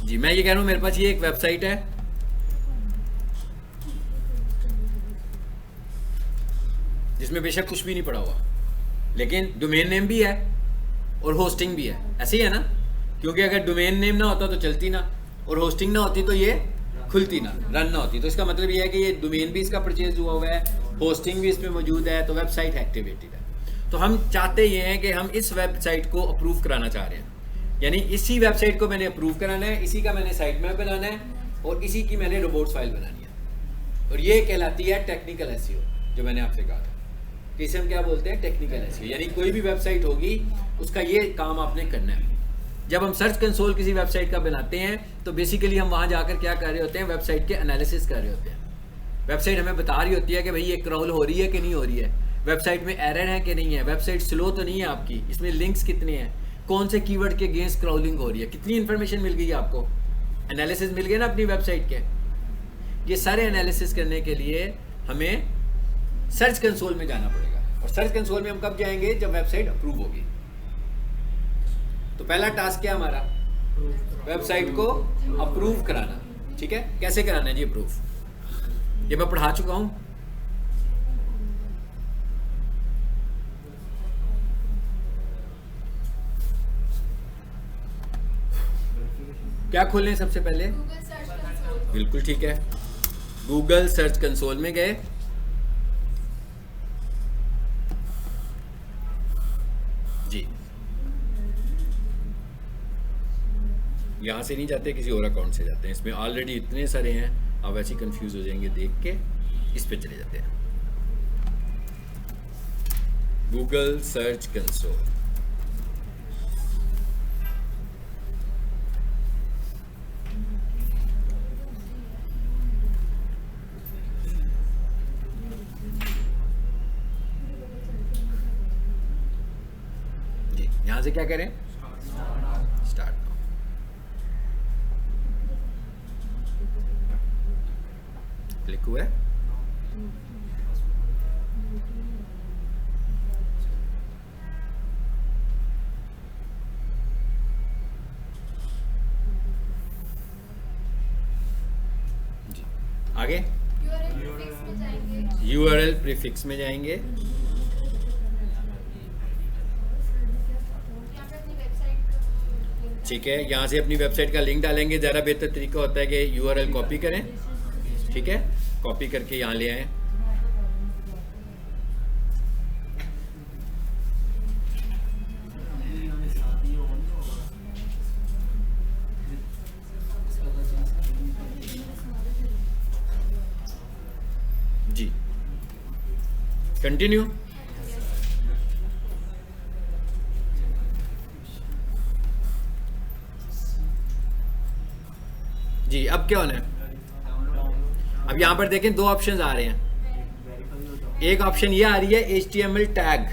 जी मैं ये कह रहा हूँ, मेरे पास ये एक वेबसाइट है, जिसमें बेशक कुछ भी नहीं पड़ा हुआ, लेकिन डोमेन नेम भी है और होस्टिंग भी है, ऐसे ही है ना? क्योंकि अगर डोमेन नेम ना होता तो चलती ना, और होस्टिंग ना होती तो ये खुलती ना, रन ना होती। तो इसका मतलब ये है कि ये डोमेन भी इसका परचेज हुआ हुआ है, होस्टिंग भी इसमें मौजूद है, तो वेबसाइट एक्टिवेटेड है। तो हम चाहते ये हैं कि हम इस वेबसाइट को अप्रूव कराना चाह रहे हैं, यानी इसी वेबसाइट को मैंने अप्रूव कराना है, इसी का मैंने साइट मैप बनाना है, और इसी की मैंने रोबोट्स फाइल बनानी है। और ये कहलाती है टेक्निकल एसईओ, जो मैंने आपसे कहा था कि इसे हम क्या बोलते हैं, टेक्निकल एसईओ। यानी कोई भी वेबसाइट होगी उसका ये काम आपने करना है। जब हम सर्च कंसोल किसी वेबसाइट का बनाते हैं तो बेसिकली हम वहाँ जाकर क्या कर रहे होते हैं, वेबसाइट के एनालिसिस कर रहे होते हैं। वेबसाइट हमें बता रही होती है कि भाई ये क्रॉल हो रही है कि नहीं हो रही है, वेबसाइट में एरर है कि नहीं है, वेबसाइट स्लो तो नहीं है आपकी, इसमें लिंक्स कितने हैं, कौन से कीवर्ड के अगेंस्ट क्रॉलिंग हो रही है, कितनी इन्फॉर्मेशन मिल गई है आपको, एनालिसिस मिल गया ना अपनी वेबसाइट के। ये सारे एनालिसिस करने के लिए हमें सर्च कंसोल में जाना पड़ेगा, और सर्च कंसोल में हम कब जाएंगे, जब वेबसाइट अप्रूव होगी। तो पहला टास्क क्या हमारा, वेबसाइट को अप्रूव कराना। ठीक है, कैसे कराना है जी अप्रूव, ये मैं पढ़ा चुका हूं। क्या खोलें सबसे पहले, बिल्कुल ठीक है, गूगल सर्च कंसोल में गए, जी यहाँ से नहीं जाते, किसी और अकाउंट से जाते हैं, इसमें ऑलरेडी इतने सारे हैं, आप वैसे ही कंफ्यूज हो जाएंगे देख के, इस पे चले जाते हैं, गूगल सर्च कंसोल। जी यहाँ से क्या करें, स्टार्ट। क्लिक हुआ है, जी आगे यूआरएल प्रीफिक्स में जाएंगे, ठीक है, यहाँ से अपनी वेबसाइट का लिंक डालेंगे। ज़्यादा बेहतर तरीका होता है कि यूआरएल कॉपी करें, ठीक है, कॉपी करके यहाँ ले आए, जी कंटिन्यू। जी अब क्या होना है, अब यहाँ पर देखें दो ऑप्शंस आ रहे हैं, एक ऑप्शन ये आ रही है HTML टैग,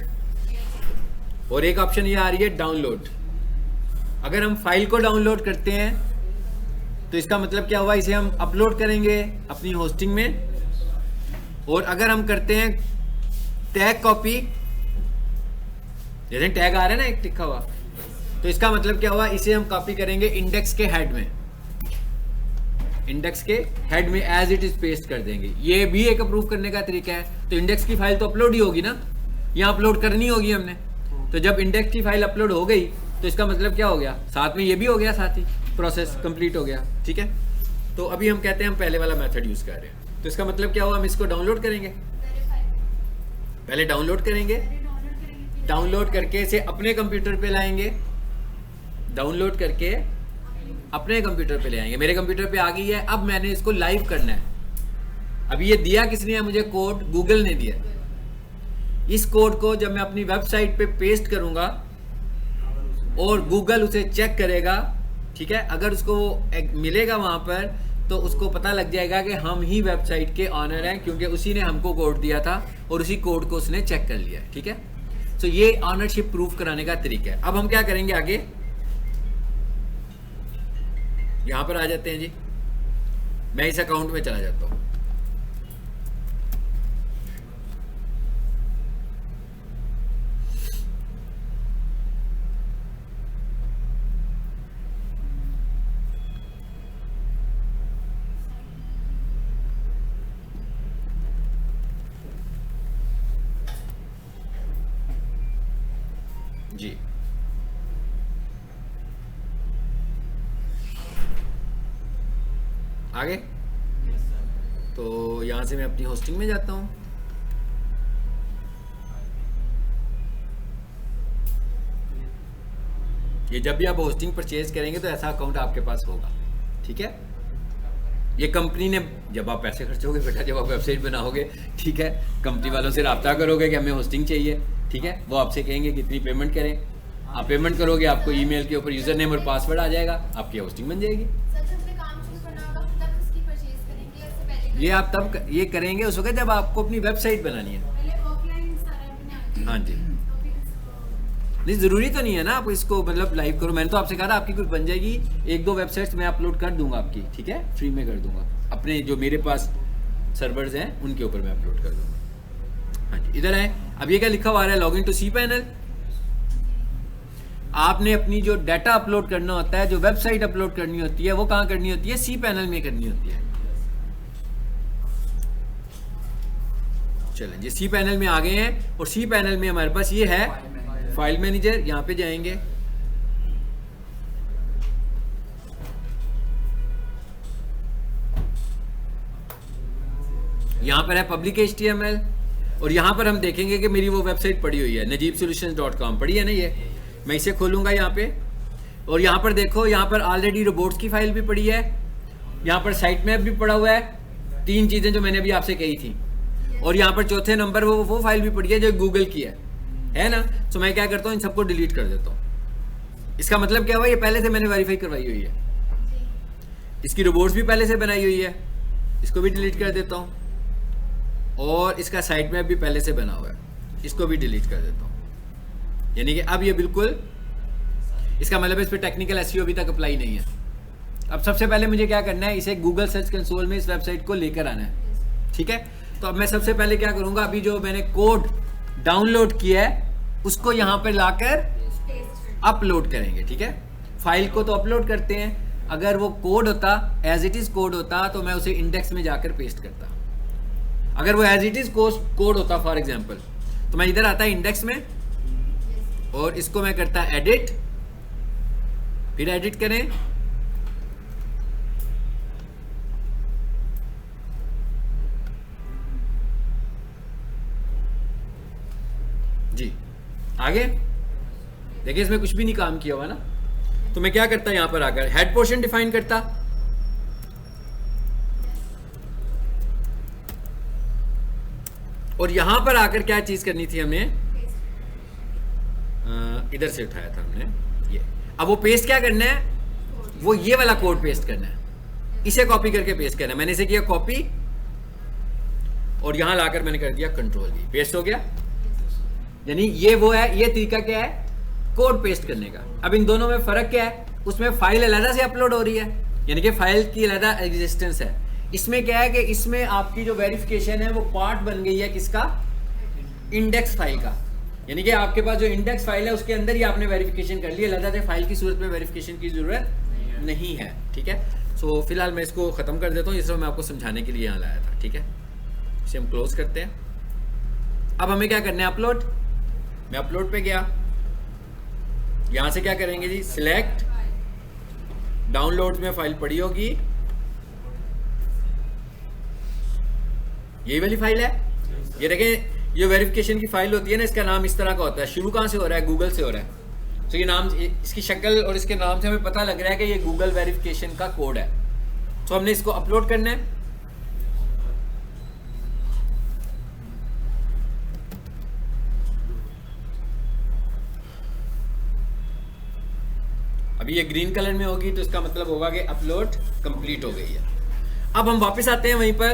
और एक ऑप्शन ये आ रही है डाउनलोड। अगर हम फाइल को डाउनलोड करते हैं तो इसका मतलब क्या हुआ, इसे हम अपलोड करेंगे अपनी होस्टिंग में, और अगर हम करते हैं टैग कॉपी, जैसे टैग आ रहा है ना एक लिखा हुआ, तो इसका मतलब क्या हुआ, इसे हम कॉपी करेंगे इंडेक्स के हेड में, इंडेक्स के हेड में एज इट इज पेस्ट कर देंगे। ये भी एक अप्रूव करने का तरीका है। तो इंडेक्स की फाइल तो अपलोड ही होगी ना, यहाँ अपलोड करनी होगी हमने, तो जब इंडेक्स की फाइल अपलोड हो गई तो इसका मतलब क्या हो गया, साथ में ये भी हो गया, साथ ही प्रोसेस कंप्लीट हो गया। ठीक है, तो अभी हम कहते हैं हम पहले वाला मेथड यूज कर रहे हैं, तो इसका मतलब क्या हुआ, हम इसको डाउनलोड करेंगे, पहले डाउनलोड करेंगे, डाउनलोड करके इसे अपने कंप्यूटर पे लाएंगे, डाउनलोड करके अपने कंप्यूटर पे ले आएंगे। मेरे कंप्यूटर पे आ गई है, अब मैंने इसको लाइव करना है। अभी ये दिया किसने है मुझे, कोड गूगल ने दिया। इस कोड को जब मैं अपनी वेबसाइट पे पेस्ट करूंगा और गूगल उसे चेक करेगा, ठीक है, अगर उसको मिलेगा वहां पर, तो उसको पता लग जाएगा कि हम ही वेबसाइट के ऑनर हैं, क्योंकि उसी ने हमको कोड दिया था और उसी कोड को उसने चेक कर लिया। ठीक है, तो ये ऑनरशिप प्रूफ कराने का तरीका है। अब हम क्या करेंगे आगे, यहां पर आ जाते हैं जी, मैं इस अकाउंट में चला जाता हूं, जी आगे, तो यहाँ से मैं अपनी होस्टिंग में जाता हूँ। ये जब भी आप होस्टिंग परचेज करेंगे तो ऐसा अकाउंट आपके पास होगा, ठीक है। ये कंपनी ने, जब आप पैसे खर्चोगे बेटा, जब आप वेबसाइट बनाओगे, ठीक है, कंपनी वालों से रब्ता करोगे कि हमें होस्टिंग चाहिए, ठीक है, वो आपसे कहेंगे कितनी पेमेंट करें, आप पेमेंट करोगे, आपको ईमेल के ऊपर यूज़र नेम और पासवर्ड आ जाएगा, आपकी होस्टिंग बन जाएगी। ये आप तब ये करेंगे उस वक्त जब आपको अपनी वेबसाइट बनानी है। हाँ जी, नहीं ज़रूरी तो नहीं है ना आप इसको मतलब लाइव करो। मैंने तो आपसे कहा था आपकी कुछ बन जाएगी, 1-2 वेबसाइट्स मैं अपलोड कर दूंगा आपकी, ठीक है, फ्री में कर दूंगा, अपने जो मेरे पास सर्वर्स हैं उनके ऊपर मैं अपलोड कर दूंगा। हाँ जी, इधर है। अब ये क्या लिखा हुआ है, log in to cPanel. आपने अपनी जो डाटा अपलोड करना होता है, जो वेबसाइट अपलोड करनी होती है, वो कहाँ करनी होती है, सी पैनल में करनी होती है। चलें, ये सी पैनल में आ गए हैं और सी पैनल में हमारे पास ये है फाइल मैनेजर। यहां पे जाएंगे, यहां पर है पब्लिक HTML और यहां पर हम देखेंगे कि मेरी वो वेबसाइट पड़ी हुई है najibsolutions.com, पड़ी है ना। ये मैं इसे खोलूंगा यहां पे और यहां पर देखो, यहां पर ऑलरेडी रोबोट्स की फाइल भी पड़ी है, यहां पर साइट मैप भी पड़ा हुआ है, 3 चीजें जो मैंने अभी आपसे कही थी, और यहाँ पर चौथे नंबर वो फाइल भी पड़ी है जो गूगल की है ना। तो मैं क्या करता हूँ, इन सबको डिलीट कर देता हूँ। इसका मतलब क्या हुआ, ये पहले से मैंने वेरीफाई करवाई हुई है, इसकी रोबोट्स भी पहले से बनाई हुई है, इसको भी डिलीट कर देता हूँ, और इसका साइट मैप भी पहले से बना हुआ है, इसको भी डिलीट कर देता हूँ। यानी कि अब ये बिल्कुल, इसका मतलब इस पर टेक्निकल SEO अभी तक अप्लाई नहीं है। अब सबसे पहले मुझे क्या करना है, इसे गूगल सर्च कंसोल में इस वेबसाइट को लेकर आना है, ठीक है। तो अब मैं सबसे पहले क्या करूंगा, अभी जो मैंने कोड डाउनलोड किया है उसको यहां पर लाकर अपलोड करेंगे, ठीक है। फाइल को तो अपलोड करते हैं, अगर वो कोड होता, एज इट इज कोड होता, तो मैं उसे इंडेक्स में जाकर पेस्ट करता। अगर वो एज इट इज कोड होता फॉर एग्जांपल, तो मैं इधर आता इंडेक्स में और इसको मैं करता एडिट, फिर एडिट करें, जी आगे देखिए, इसमें कुछ भी नहीं काम किया हुआ ना। तो मैं क्या करता, यहां पर आकर हेड पोर्शन डिफाइन करता, और यहां पर आकर क्या चीज करनी थी हमने, इधर से उठाया था हमने ये। अब वो पेस्ट क्या करना है, वो ये वाला कोड पेस्ट करना है, इसे कॉपी करके पेस्ट करना है। मैंने इसे किया कॉपी और यहां लाकर मैंने कर दिया कंट्रोल V, पेस्ट हो गया। यानी ये वो है, ये तरीका क्या है कोड पेस्ट करने का। अब इन दोनों में फर्क क्या है, उसमें फाइल अलग से अपलोड हो रही है, यानी कि फाइल की अलग एग्जिस्टेंस है। इसमें क्या है कि इसमें आपकी जो वेरिफिकेशन है वो पार्ट बन गई है किसका, इंडेक्स फाइल का। यानी कि आपके पास जो इंडेक्स फाइल है उसके अंदर ही आपने वेरिफिकेशन कर लिया, अलग से फाइल की सूरत में वेरिफिकेशन की जरूरत नहीं है, ठीक है। सो फिलहाल मैं इसको खत्म कर देता हूँ, इसमें मैं आपको समझाने के लिए यहाँ लाया था, ठीक है। इसे हम क्लोज करते हैं। अब हमें क्या करना है, अपलोड। मैं अपलोड पे गया, यहां से क्या करेंगे जी, सिलेक्ट, डाउनलोड में फाइल पड़ी होगी, यही वाली फाइल है। ये देखें, ये वेरिफिकेशन की फाइल होती है ना, इसका नाम इस तरह का होता है। शुरू कहां से हो रहा है, गूगल से हो रहा है। तो ये नाम, इसकी शक्ल और इसके नाम से हमें पता लग रहा है कि ये गूगल वेरिफिकेशन का कोड है। तो हमने इसको अपलोड करना है। अभी ये ग्रीन कलर में होगी तो इसका मतलब होगा कि अपलोड कंप्लीट हो गई है। अब हम वापस आते हैं वहीं पर,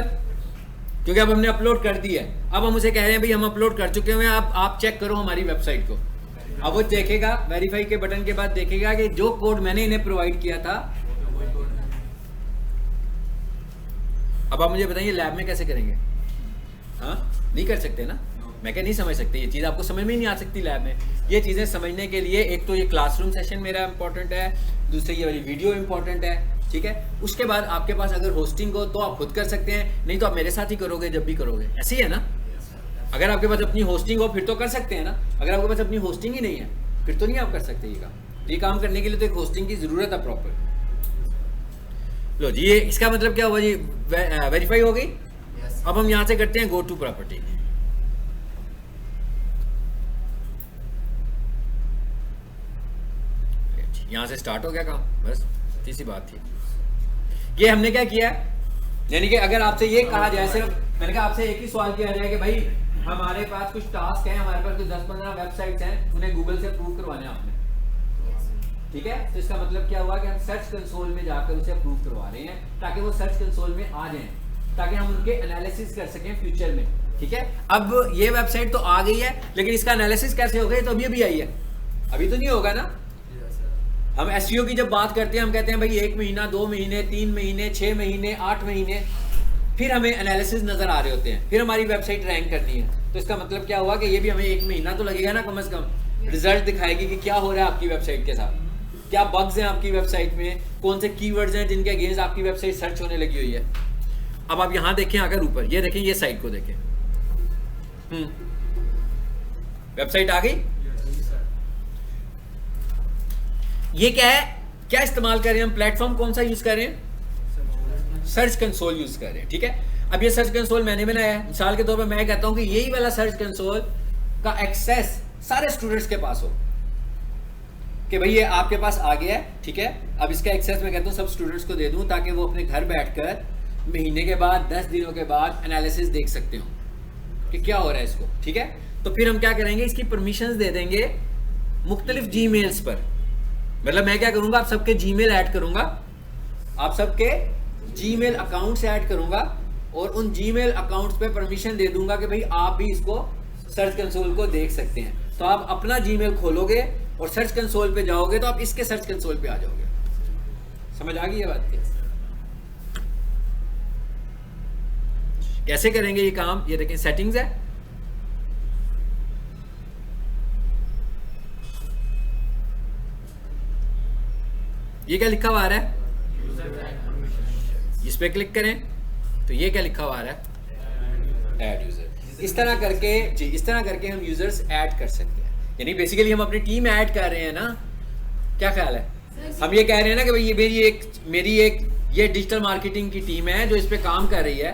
क्योंकि अब हमने अपलोड कर दी है। अब हम उसे कह रहे हैं भाई हम अपलोड कर चुके हैं, अब आप चेक करो हमारी वेबसाइट को। अब वो देखेगा, वेरीफाई के बटन के बाद देखेगा कि जो कोड मैंने इन्हें प्रोवाइड किया था। अब आप मुझे बताइए लैब में कैसे करेंगे? हाँ, नहीं कर सकते ना, मैं क्या नहीं समझ सकते, ये चीज़ आपको समझ में ही नहीं आ सकती लैब में। ये चीज़ें समझने के लिए एक तो ये क्लासरूम सेशन मेरा इंपॉर्टेंट है, दूसरी ये वाली वीडियो इंपॉर्टेंट है, ठीक है। उसके बाद आपके पास अगर होस्टिंग हो तो आप खुद कर सकते हैं, नहीं तो आप मेरे साथ ही करोगे जब भी करोगे, ऐसे ही है ना। अगर आपके पास अपनी होस्टिंग हो फिर तो कर सकते हैं ना, अगर आपके पास अपनी होस्टिंग ही नहीं है फिर तो नहीं आप कर सकते ये काम। ये काम करने के लिए तो एक होस्टिंग की ज़रूरत है प्रॉपर। लो जी, ये इसका मतलब क्या हुआ जी, वेरीफाई हो गई। अब हम यहाँ से करते हैं गो टू प्रॉपर्टी। यहाँ से स्टार्ट हो गया काम, बस इतनी सी बात थी। ये हमने क्या किया, यानी कि अगर आपसे ये कहा जाए, सिर्फ मैंने कहा आपसे एक ही सवाल किया जाए कि भाई हमारे पास कुछ टास्क हैं, हमारे पास कुछ 10-15 वेबसाइट्स हैं, उन्हें गूगल से अप्रूव करवाने हैं आपने, ठीक है। तो इसका मतलब क्या हुआ कि हम सर्च कंसोल में जाकर उसे अप्रूव करवा रहे हैं ताकि वो सर्च कंसोल में आ जाएं, ताकि हम उनके एनालिसिस कर सकें फ्यूचर में, ठीक है। अब ये वेबसाइट तो आ गई है, लेकिन इसका एनालिसिस कैसे होगा, ये तो अभी आई है, अभी तो नहीं होगा ना। हम एसईओ की जब बात करते हैं, हम कहते हैं भाई 1 महीना, 2 महीने, 3 महीने, 6 महीने, 8 महीने, फिर हमें एनालिसिस नजर आ रहे होते हैं, फिर हमारी वेबसाइट रैंक करनी है। तो इसका मतलब क्या हुआ कि ये भी हमें 1 महीना तो लगेगा ना कम से कम, रिजल्ट दिखाएगी कि क्या हो रहा है आपकी वेबसाइट के साथ, क्या बग्स हैं आपकी वेबसाइट में, कौन से कीवर्ड्स हैं जिनके अगेंस्ट आपकी वेबसाइट सर्च होने लगी हुई है। अब आप यहाँ देखें, अगर ऊपर ये देखें, ये साइट को देखें, वेबसाइट आ गई। ये क्या है, क्या इस्तेमाल कर रहे हैं हम, प्लेटफॉर्म कौन सा यूज कर रहे हैं, सर्च कंसोल यूज कर रहे हैं, ठीक है। अब ये सर्च कंसोल मैंने बनाया है, मिसाल के तौर पे मैं कहता हूं कि यही वाला सर्च कंसोल का एक्सेस सारे स्टूडेंट्स के पास हो, कि भाई ये आपके पास आ गया है, ठीक है। अब इसका एक्सेस मैं कहता हूं सब स्टूडेंट्स को दे दूं, ताकि वो अपने घर बैठकर महीने के बाद, 10 दिनों के बाद एनालिसिस देख सकते हो कि क्या हो रहा है इसको, ठीक है। तो फिर हम क्या करेंगे, इसकी परमिशंस दे देंगे मुख्तलिफ जीमेल्स पर। मतलब मैं क्या करूंगा, आप सबके जीमेल ऐड करूंगा, आप सबके जीमेल अकाउंट्स ऐड करूंगा, और उन जीमेल अकाउंट्स पे परमिशन दे दूंगा कि भाई आप भी इसको सर्च कंसोल को देख सकते हैं। तो आप अपना जीमेल खोलोगे और सर्च कंसोल पे जाओगे तो आप इसके सर्च कंसोल पे आ जाओगे। समझ आ गई ये बात? कैसे करेंगे ये काम, ये देखें, सेटिंग्स है, ये क्या लिखा हुआ आ रहा है, इस पे क्लिक करें तो ये क्या लिखा हुआ आ रहा है, ऐड यूजर। इस तरह करके जी, इस तरह करके हम यूजर्स ऐड कर सकते हैं। यानी बेसिकली हम अपनी टीम ऐड कर रहे हैं ना, क्या ख्याल है। हम ये कह रहे हैं ना कि भाई ये मेरी एक ये डिजिटल मार्केटिंग की टीम है जो इस पे काम कर रही है,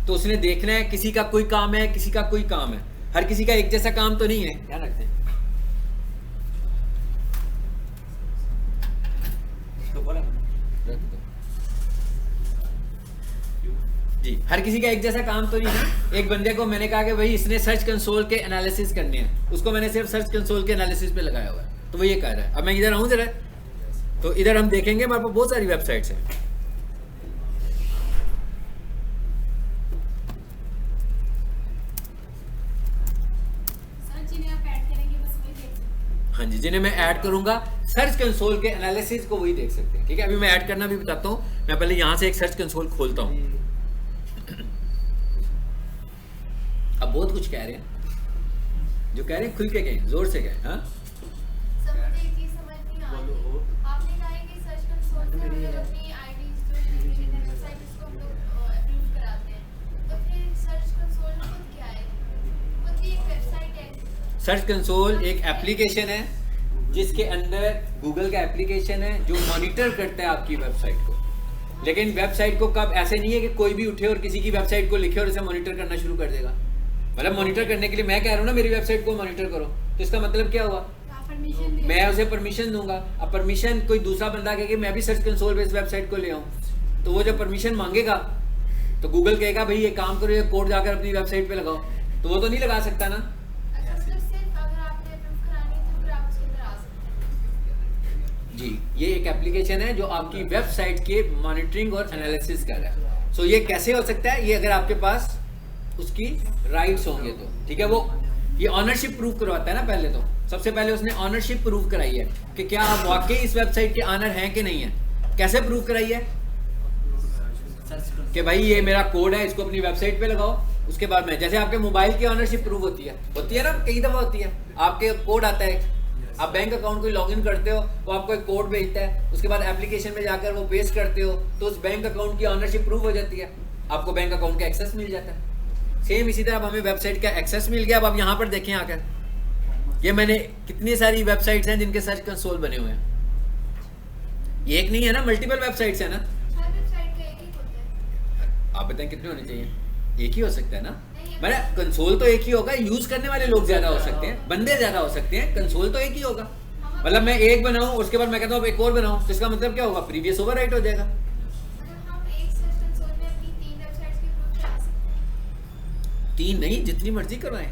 तो उसने देखना है किसी का कोई काम है, किसी का कोई काम है, हर किसी का एक जैसा काम तो नहीं है, ध्यान रखते हैं। जी, हर किसी का एक जैसा काम तो नहीं है। एक बंदे को मैंने कहा कि भाई इसने सर्च कंसोल के एनालिसिस करने हैं, उसको मैंने सिर्फ सर्च कंसोल के एनालिसिस पे लगाया हुआ है, तो वो ये कर रहा है। अब मैं इधर आऊँ जरा, तो इधर हम देखेंगे हमारे पास बहुत सारी वेबसाइट्स हैं। हाँ जी, जिन्हें मैं ऐड करूंगा सर्च कंसोल के एनालिसिस को वही देख सकते हैं, ठीक है। अभी मैं ऐड करना भी बताता हूँ। मैं पहले यहाँ से एक सर्च कंसोल खोलता हूँ। अब बहुत कुछ कह रहे हैं, जो कह रहे हैं खुल के कहें, जोर से कहें। हाँ, सर्च कंसोल एक एप्लीकेशन है जिसके अंदर गूगल का एप्लीकेशन है जो मॉनिटर करता है आपकी वेबसाइट को। लेकिन वेबसाइट को कब, ऐसे नहीं है कि कोई भी उठे और किसी की वेबसाइट को लिखे और इसे मॉनिटर करना शुरू कर देगा। मतलब मॉनिटर करने के लिए मैं कह रहा हूँ ना मेरी वेबसाइट को मॉनिटर करो, तो इसका मतलब क्या हुआ, मैं उसे परमिशन दूंगा। अब परमिशन कोई दूसरा बंदा कहे कि मैं भी सर्च कंसोल पे इस वेबसाइट को ले आऊँ, तो वो जब परमिशन मांगेगा तो गूगल कहेगा भाई ये काम करो, ये कोड जाकर अपनी वेबसाइट पे लगाओ, तो वो तो नहीं लगा सकता ना। जी, ये एक एप्लीकेशन है जो आपकी वेबसाइट के मॉनिटरिंग और एनालिसिस कर रहा है। सो ये कैसे हो सकता है, ये अगर आपके पास उसकी राइट्स होंगे तो, ठीक है। वो ये ऑनरशिप प्रूव करवाता है ना, पहले तो सबसे पहले उसने ऑनरशिप प्रूव कराई है कि क्या आप वाकई इस वेबसाइट के ऑनर हैं कि नहीं है। कैसे प्रूव कराई है कि भाई ये मेरा कोड है, इसको अपनी वेबसाइट पे लगाओ। उसके बाद में जैसे आपके मोबाइल की ऑनरशिप प्रूव होती है ना, कई दफा होती है। आपके कोड आता है, आप बैंक अकाउंट को लॉगिन करते हो, वो आपको एक कोड भेजता है, उसके बाद एप्लीकेशन में जाकर वो पेस्ट करते हो, तो उस बैंक अकाउंट की ऑनरशिप प्रूव हो जाती है, आपको बैंक अकाउंट का एक्सेस मिल जाता है। सेम इसी तरह अब हमें वेबसाइट का एक्सेस मिल गया। अब आप यहाँ पर देखें आकर, ये मैंने कितनी सारी वेबसाइट्स हैं जिनके सर्च कंसोल बने हुए हैं, ये एक नहीं है ना, मल्टीपल वेबसाइट्स है ना। हर वेबसाइट का एक ही होता है। आप बताएं कितने होने चाहिए? एक ही हो सकता है ना, मैंने कंसोल तो एक ही होगा, यूज करने वाले लोग ज्यादा हो सकते हैं, बंदे ज्यादा हो सकते हैं, कंसोल तो एक ही होगा। मतलब मैं एक बनाऊं उसके बाद मैं कहता हूँ एक और बनाऊं, तो इसका मतलब क्या होगा, प्रीवियस ओवरराइट हो जाएगा। मतलब हम एक सर्च कंसोल में अपनी 3 वेबसाइट्स के ग्रुप चला सकते हैं। 3 नहीं, जितनी मर्जी करवाएं,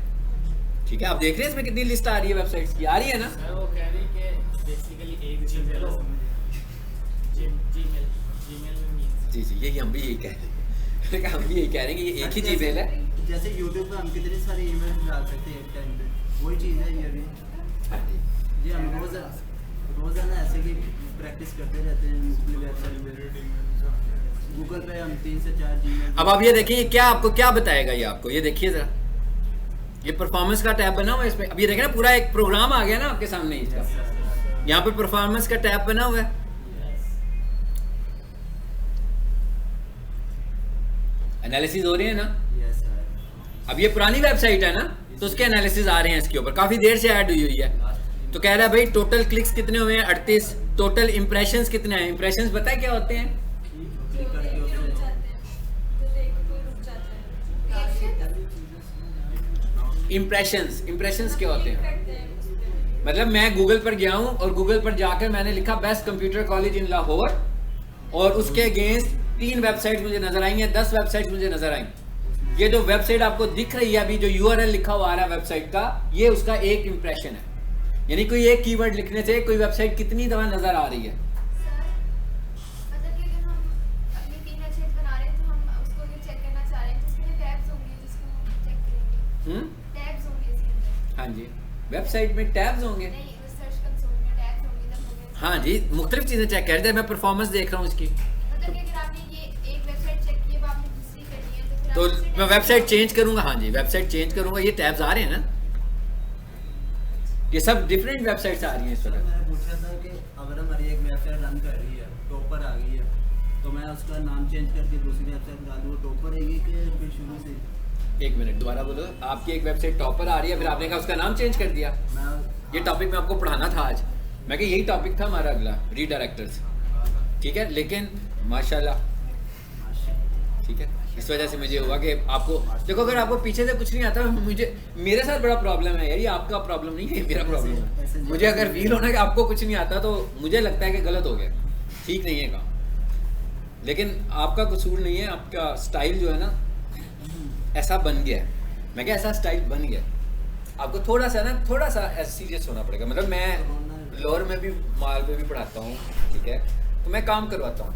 ठीक है। आप देख रहे हैं इसमें कितनी लिस्ट आ रही है वेबसाइट्स की, आ रही है ना। सर वो कह रही कि बेसिकली एक जीमेल हो, जीमेल में मीन्स जी जी, यही हम भी यही कह रहे हैं हम भी यही कह रहे हैं कि ये एक ही जीमेल है। जैसे यूट्यूब पे हम कितनी सारी ईमेल डाल सकते हैं एक टाइम पे, वही चीज़ है ये भी। हाँ जी, ये हम रोज़ाना ऐसे की प्रैक्टिस करते रहते हैं मुख्तलिफ वेबसाइट में। गूगल पे हम 3 से 4 जीमेल। अब आप ये देखिए ये क्या आपको क्या बताएगा, ये आपको ये देखिए जरा, ये परफॉर्मेंस का टैब बना हुआ है इसमें। अब ये देखें ना, पूरा एक प्रोग्राम आ गया ना आपके सामने इसका, यहाँ पर परफॉर्मेंस का टैब बना हुआ है। एनालिसिस हो रही है ना। Yes sir. अब ये पुरानी वेबसाइट है ना, तो उसके एनालिसिस आ रहे हैं इसके ऊपर, काफी देर से ऐड हुई हुई है। तो कह रहा है भाई टोटल क्लिक्स कितने हुए हैं, 38। टोटल इंप्रेशंस कितने हैं, इंप्रेशंस पता है क्या होते हैं? क्लिक करके रुक उसमें जाते हैं, जो देख कोई रुक जाता है। इंप्रेशंस, इंप्रेशंस क्या होते हैं? करते हैं उस पे। मतलब मैं गूगल पर गया हूं और गूगल पर जाकर मैंने लिखा best computer college in Lahore, और उसके अगेंस्ट 3 वेबसाइट मुझे नजर आई हैं, 10 वेबसाइट मुझे नजर आई। ये जो वेबसाइट आपको दिख रही है अभी, जो यूआरएल लिखा हुआ आ रहा है वेबसाइट का, ये उसका एक इंप्रेशन है। यानी कोई एक कीवर्ड लिखने से कोई वेबसाइट कितनी दफा नजर आ रही है। सर, मतलब कि अगर हम अपनी 3 वेबसाइट बना रहे हैं तो हम उसको ये चेक करना चाह रहे हैं, जिसमें टैब्स होंगे जिसको हम चेक करेंगे। टैब्स होंगे इसके अंदर। हाँ जी, वेबसाइट में टैब्स होंगे। नहीं, सर्च कंसोल में टैब्स होंगे, तब होंगे। हाँ जी, मुख्तलिफ चीजें चेक कर रहे थे, मैं परफॉर्मेंस देख रहा हूँ इसकी। मतलब कि अगर आपने ये एक वेबसाइट चेक की, अब आपने दूसरी करनी है, तो फिर तो आप दूसरी मैं वेबसाइट चेंज करूंगा। हाँ जी, वेबसाइट चेंज करूंगा, ये टैब्स आ रहे हैं ना, ये सब डिफरेंट वेबसाइट्स आ रही हैं इस सर वक्त। मैंने पूछा था कि अगर हमारी एक वेबसाइट रन कर रही है, टॉपर आ गई है, तो मैं उसका नाम चेंज करके दूसरी वेबसाइट डालूँ, टॉपर रहेगी कि फिर शुरू से? एक मिनट दोबारा बोलो। आपकी एक वेबसाइट टॉपर आ रही है, फिर आपने कहा उसका नाम चेंज कर दिया। मैं ये टॉपिक मैं आपको पढ़ाना था आज, मैं कि यही टॉपिक था हमारा अगला, रीडायरेक्टर्स, ठीक है। लेकिन माशाल्लाह, ठीक है, इस वजह से मुझे हुआ कि आपको देखो, अगर आपको पीछे से कुछ नहीं आता, मुझे मेरे साथ बड़ा प्रॉब्लम है यार, ये आपका प्रॉब्लम नहीं है, मेरा प्रॉब्लम है। मुझे अगर फील होना कि आपको कुछ नहीं आता, तो मुझे लगता है कि गलत हो गया, ठीक नहीं है काम। लेकिन आपका कसूर नहीं है, आपका स्टाइल जो है ना ऐसा बन गया है। मैं क्या, ऐसा स्टाइल बन गया, आपको थोड़ा सा सीरियस होना पड़ेगा। मतलब मैं लोअर में भी, माल पे भी पढ़ाता हूँ, ठीक है, तो मैं काम करवाता हूँ,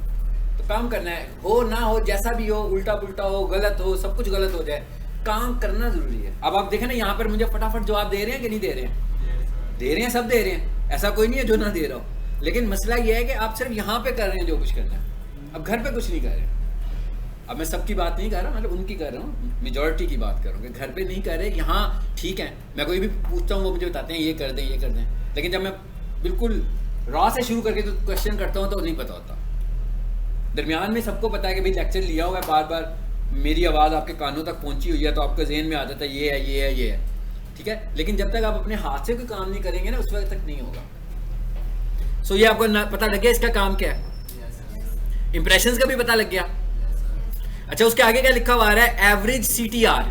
तो काम करना है, हो ना हो, जैसा भी हो, उल्टा पुल्टा हो, गलत हो, सब कुछ गलत हो जाए, काम करना जरूरी है। अब आप देखें ना, यहाँ पर मुझे फटाफट जवाब दे रहे हैं कि नहीं दे रहे हैं? दे रहे हैं, सब दे रहे हैं, ऐसा कोई नहीं है जो ना दे रहा हो। लेकिन मसला ये है कि आप सिर्फ यहाँ पे कर रहे हैं जो कुछ करना है, अब घर पे कुछ नहीं कर रहे हैं। अब मैं सबकी बात नहीं कर रहा, मतलब उनकी कर रहा हूँ, मेजॉरिटी की बात कर रहा हूँ कि घर पे नहीं कर रहे। यहाँ ठीक है, मैं कोई भी पूछता हूँ वो मुझे बताते हैं ये कर दें, ये कर दें, लेकिन जब मैं बिल्कुल रॉ से शुरू करके तो क्वेश्चन करता हूँ तो नहीं पता होता। दरमियान में सबको पता है कि भाई लेक्चर लिया हुआ है, बार बार मेरी आवाज़ आपके कानों तक पहुँची हुई है, तो आपके जहन में आ जाता है ये है, ये है, ये है, ठीक है। लेकिन जब तक आप अपने हाथ से कोई काम नहीं करेंगे ना, उस वक्त तक नहीं होगा। सो ये आपको पता लग गया इसका काम क्या है, इंप्रेशंस का भी पता लग गया। अच्छा, उसके आगे क्या लिखा हुआ है, एवरेज CTR।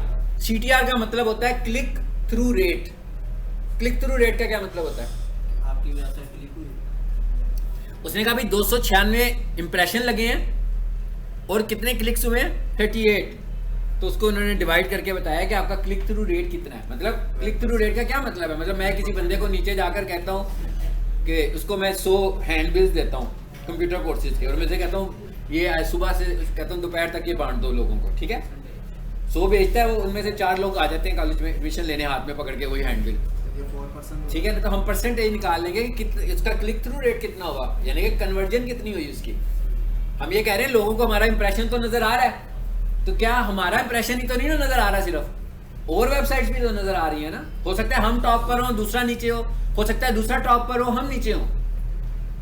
CTR का मतलब होता है click through rate. Click through rate का क्या मतलब होता है? आपकी वेबसाइट क्लिक हुई, उसने कहा भाई 296 इंप्रेशन लगे हैं और कितने क्लिक्स हुए हैं, 38। तो उसको उन्होंने डिवाइड करके बताया कि आपका क्लिक थ्रू रेट कितना है। मतलब क्लिक थ्रू रेट का क्या मतलब है? मतलब मैं किसी बंदे को नीचे जाकर कहता हूँ कि उसको मैं 100 हैंडबिल्स देता हूँ कंप्यूटर कोर्सेज के, और मैं से कहता हूँ ये सुबह से कहता हूँ दोपहर तक ये बांट दो लोगों को, ठीक है। 100 बेचता है वो, उनमें से 4 लोग आ जाते हैं कॉलेज में एडमिशन लेने, हाथ में पकड़ के वही हैंडबिल, ये 4% ठीक है। तो हम परसेंटेज निकाल लेंगे कि इसका क्लिक थ्रू रेट कितना हुआ, यानी कि कन्वर्जन कितनी हुई उसकी। हम ये कह रहे हैं लोगों को हमारा इंप्रेशन तो नजर आ रहा है, तो क्या हमारा इंप्रेशन ही तो नहीं ना नजर आ रहा, सिर्फ और वेबसाइट्स भी तो नजर आ रही है ना। हो सकता है हम टॉप पर हो, दूसरा नीचे हो सकता है दूसरा टॉप पर हो, हम नीचे हो,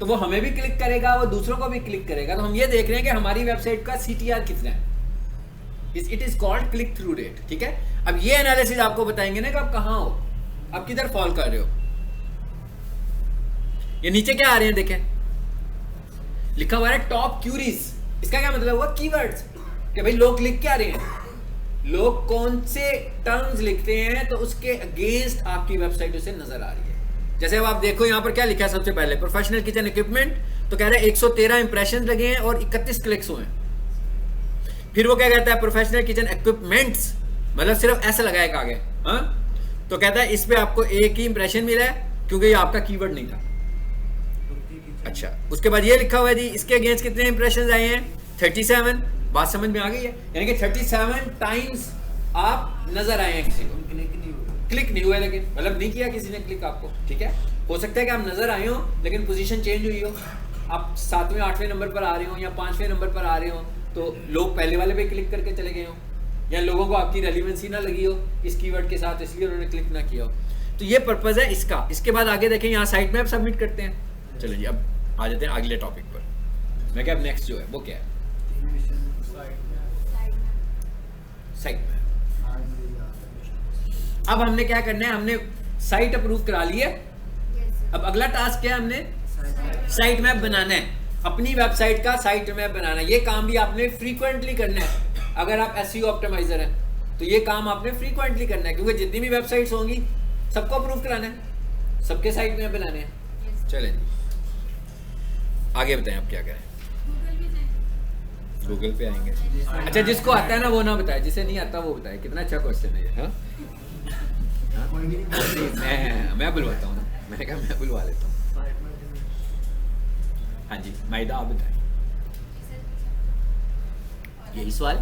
तो वो हमें भी क्लिक करेगा, वो दूसरों को भी क्लिक करेगा। तो हम ये देख रहे हैं कि हमारी वेबसाइट का CTR कितना है, it is called click through rate, ठीक है। अब ये एनालिसिस आपको बताएंगे ना कि आप कहाँ हो, आप किधर फॉल कर रहे हो? ये नीचे क्या आ रहे हैं देखें, लिखा हुआ है टॉप क्यूरीज। इसका क्या मतलब हुआ? कीवर्ड्स। कि भाई लोग लिख क्या रहे हैं, लोग कौन से टर्म्स लिखते हैं तो उसके अगेंस्ट आपकी वेबसाइट उसे नजर आ रही है। जैसे अब आप देखो यहाँ पर क्या लिखा है, सबसे पहले प्रोफेशनल किचन इक्विपमेंट, तो कह रहे हैं 113 इंप्रेशन लगे हैं और 31 क्लिक्स हुए हैं। फिर वो क्या कहता है, प्रोफेशनल किचन इक्विपमेंट्स, मतलब सिर्फ ऐसा लगाएगा आगे, हाँ, तो कहता है इस पे आपको एक ही इंप्रेशन मिला है क्योंकि ये आपका कीवर्ड नहीं था। अच्छा, उसके बाद ये लिखा हुआ है जी इसके अगेंस्ट कितने इंप्रेशन आए हैं, 37। बात समझ में आ गई है, यानी कि 37 टाइम्स आप नजर आए हैं किसी को, क्लिक नहीं हुआ, लेकिन मतलब नहीं किया किसी ने क्लिक आपको, ठीक है। हो सकता है कि आप नजर आए हो लेकिन पोजीशन चेंज हुई हो, आप 7वें 8वें नंबर पर आ रहे हो या 5वें नंबर पर आ रहे हो, तो लोग पहले वाले पे क्लिक करके चले गए हो, या लोगों को आपकी रेलिवेंसी ना लगी हो इस कीवर्ड के साथ, इसलिए उन्होंने क्लिक ना किया हो। तो ये पर्पज है इसका। इसके बाद आगे देखें, यहाँ साइट मैप सबमिट करते हैं। चलो जी, अब आ जाते हैं अगले टॉपिक पर। मैं क्या, अब नेक्स्ट जो है वो क्या है, साइट मैप। अब हमने क्या करना है, हमने साइट अप्रूव करा ली है, अब अगला टास्क क्या है, हमने साइट मैप बनाना है, अपनी वेबसाइट का साइट मैप बनाना है। ये काम भी आपने फ्रीक्वेंटली करना है। अगर आप एसईओ ऑप्टिमाइजर हैं तो ये काम आपने फ्रीक्वेंटली करना है, क्योंकि जितनी भी वेबसाइट्स होंगी सबको अप्रूव कराना है, सबके साइट मैप बनाने हैं। चलें आगे बताएं आप क्या करें। गूगल पे आएंगे। अच्छा, जिसको आता है ना वो ना बताए, जिसे नहीं आता वो बताए। कितना अच्छा क्वेश्चन है ये, हाँ? मैं बुलवाता हूँ, मैंने कहा मैं बुलवा लेता हूँ। हाँ जी माइदा, आप बताएं। यही सवाल,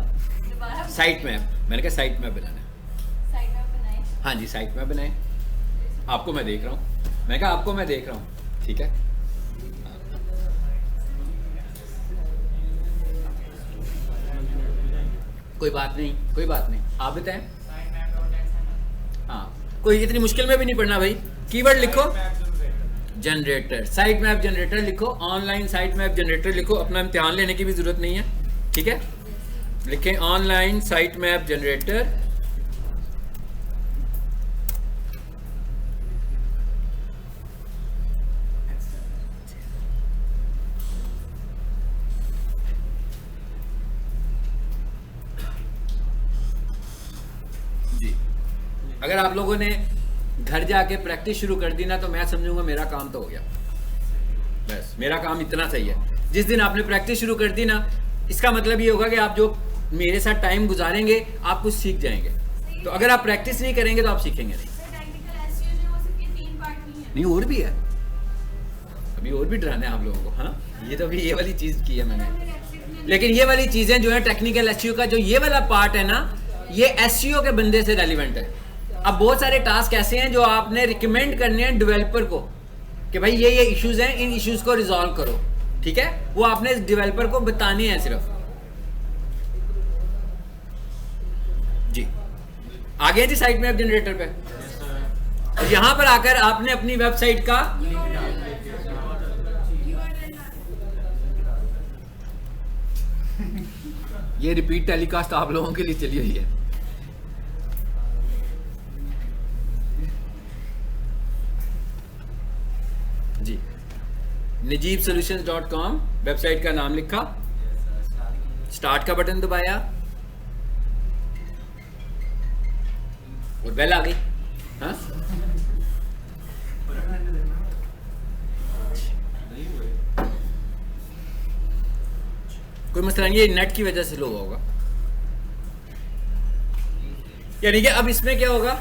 साइट मैप, मैंने कहा साइट मैप बनाना है। हाँ जी, साइट मैप बनाए। आपको मैं देख रहा हूँ, मैंने कहा आपको मैं देख रहा हूँ, ठीक है। कोई बात नहीं, कोई बात नहीं, आप बताएं। हाँ, कोई इतनी मुश्किल में भी नहीं पढ़ना भाई। कीवर्ड लिखो जनरेटर, साइट मैप जनरेटर लिखो, ऑनलाइन साइट मैप जनरेटर लिखो। अपना इम्तिहान लेने की भी जरूरत नहीं है, ठीक है। लिखें ऑनलाइन साइट मैप जनरेटर। अगर आप लोगों ने घर जाके प्रैक्टिस शुरू कर दी ना, तो मैं समझूंगा मेरा काम तो हो गया। बस मेरा काम इतना सही है। जिस दिन आपने प्रैक्टिस शुरू कर दी ना, इसका मतलब ये होगा कि आप जो मेरे साथ टाइम गुजारेंगे आप कुछ सीख जाएंगे। तो अगर आप प्रैक्टिस नहीं करेंगे तो आप सीखेंगे नहीं। नहीं, और भी है, अभी और भी डराना है आप लोगों को। हाँ, ये तो अभी ये वाली चीज की है मैंने, लेकिन ये वाली चीजें जो है टेक्निकल एसईओ का जो ये वाला पार्ट है ना, ये एसईओ के बंदे से रेलिवेंट है। अब बहुत सारे टास्क ऐसे हैं जो आपने रिकमेंड करने हैं डेवलपर को कि भाई ये इश्यूज हैं, इन इश्यूज को रिजॉल्व करो, ठीक है। वो आपने डेवलपर को बताने हैं सिर्फ। जी आगे जी साइट मैप जनरेटर पे, और यहां पर आकर आपने अपनी वेबसाइट का ये रिपीट टेलीकास्ट आप लोगों के लिए चली हुई है। जी najibsolutions.com वेबसाइट का नाम लिखा, स्टार्ट का बटन दबाया और बेल आ गई। हाँ, कोई मसला नहीं, ये नेट की वजह से लो होगा। यानी कि अब इसमें क्या होगा,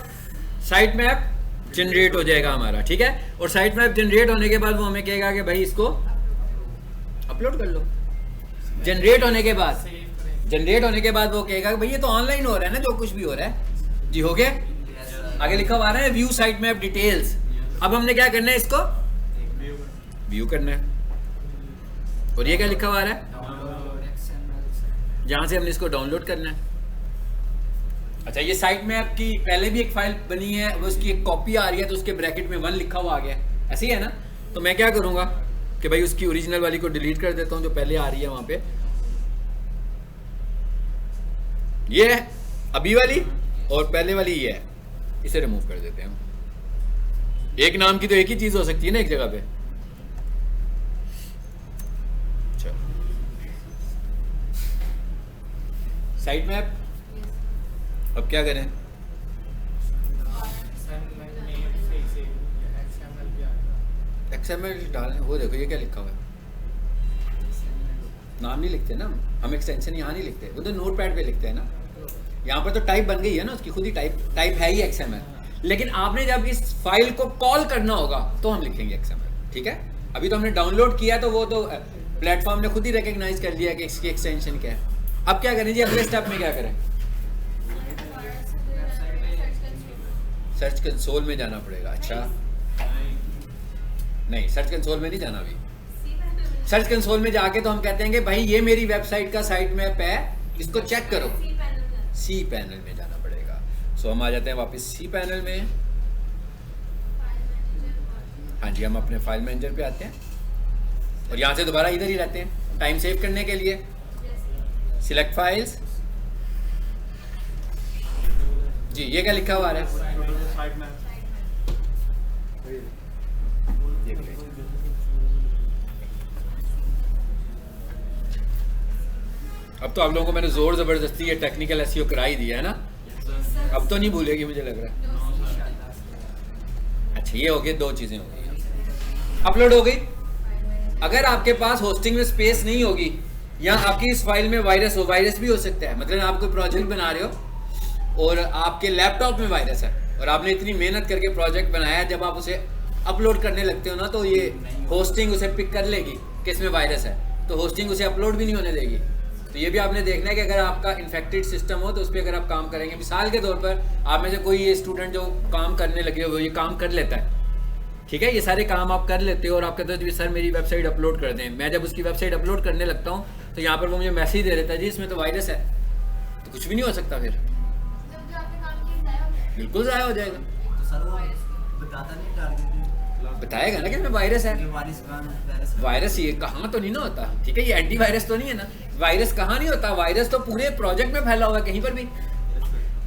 साइट मैप जनरेट हो जाएगा हमारा, ठीक है। और साइट मैप जनरेट होने के बाद वो हमें कहेगा कि भाई इसको अपलोड कर लो। जनरेट होने के बाद वो कहेगा कि भाई ये तो ऑनलाइन हो रहा है ना, जो कुछ भी हो रहा है। जी हो गया। आगे लिखा हुआ है व्यू साइट मैप डिटेल्स। अब हमने क्या करना है, इसको व्यू करना है। और ये क्या लिखा हुआ है, जहां से हमने इसको डाउनलोड करना है। अच्छा, ये साइट में आपकी पहले भी एक फाइल बनी है, वो उसकी एक कॉपी आ रही है, तो उसके ब्रैकेट में 1 लिखा हुआ आ गया, ऐसे ही है ना। तो मैं क्या करूंगा कि भाई उसकी ओरिजिनल वाली को डिलीट कर देता हूं, जो पहले आ रही है वहां पे। ये है अभी वाली और पहले वाली ये है, इसे रिमूव कर देते हैं। एक नाम की तो एक ही चीज हो सकती है ना एक जगह पे। चलो साइट मैप, अब क्या करें? XML डालने, वो देखो ये क्या लिखा हुआ है, नाम नहीं लिखते ना हम एक्सटेंशन यहाँ नहीं लिखते, वो तो नोटपैड पे लिखते हैं ना। यहाँ पर तो टाइप बन गई है ना उसकी, खुद ही टाइप है ही XML। लेकिन आपने जब इस फाइल को कॉल करना होगा तो हम लिखेंगे XML, ठीक है। अभी तो हमने डाउनलोड किया तो वो तो प्लेटफॉर्म ने खुद ही रिकग्नाइज कर लिया कि इसकी एक्सटेंशन क्या है। अब क्या करें जी, अगले स्टेप में क्या करें? सर्च कंसोल में जाना पड़ेगा। अच्छा नहीं, सर्च कंसोल में नहीं जाना अभी। सर्च कंसोल में जाके तो हम कहते हैं कि भाई ये मेरी वेबसाइट का साइट मैप है, इसको चेक करो। सी पैनल में जाना पड़ेगा। सो हम आ जाते हैं वापस सी पैनल में। हाँ जी, हम अपने फाइल मैनेजर पे आते हैं और यहाँ से दोबारा इधर ही रहते हैं टाइम सेव करने के लिए। सिलेक्ट फाइल्स जी, ये क्या लिखा हुआ है? अब तो आप लोगों को मैंने जोर जबरदस्ती ये टेक्निकल एसईओ करा ही दिया है ना, अब तो नहीं भूलेगी मुझे लग रहा है। अच्छा ये हो गई, दो चीजें हो गई, अपलोड हो गई। अगर आपके पास होस्टिंग में स्पेस नहीं होगी या आपकी इस फाइल में वायरस हो, वायरस भी हो सकता है, मतलब आप कोई प्रोजेक्ट बना रहे हो और आपके लैपटॉप में वायरस है और आपने इतनी मेहनत करके प्रोजेक्ट बनाया, जब आप उसे अपलोड करने लगते हो ना तो ये होस्टिंग उसे पिक कर लेगी कि इसमें वायरस है, तो होस्टिंग उसे अपलोड भी नहीं होने देगी। तो ये भी आपने देखना है कि अगर आपका इन्फेक्टेड सिस्टम हो तो उस पर अगर आप काम करेंगे, मिसाल के तौर पर आप में से कोई ये स्टूडेंट जो काम करने लगे हो, ये काम कर लेता है, ठीक है, ये सारे काम आप कर लेते हो और आप कहते हो सर मेरी वेबसाइट अपलोड कर दें। मैं जब उसकी वेबसाइट अपलोड करने लगता हूँ तो यहाँ पर वो मुझे मैसेज दे देता है जी इसमें तो वायरस है, तो कुछ भी नहीं हो सकता, फिर बिल्कुल ज़ाया हो जाएगा। तो सर वो बताता नहीं टारगेट, बताएगा ना कि इसमें वायरस है। वायरस ये कहाँ तो नहीं ना होता, ठीक है, ये एंटीवायरस तो नहीं है ना, वायरस कहाँ नहीं होता, वायरस तो पूरे प्रोजेक्ट में फैला हुआ है कहीं पर भी,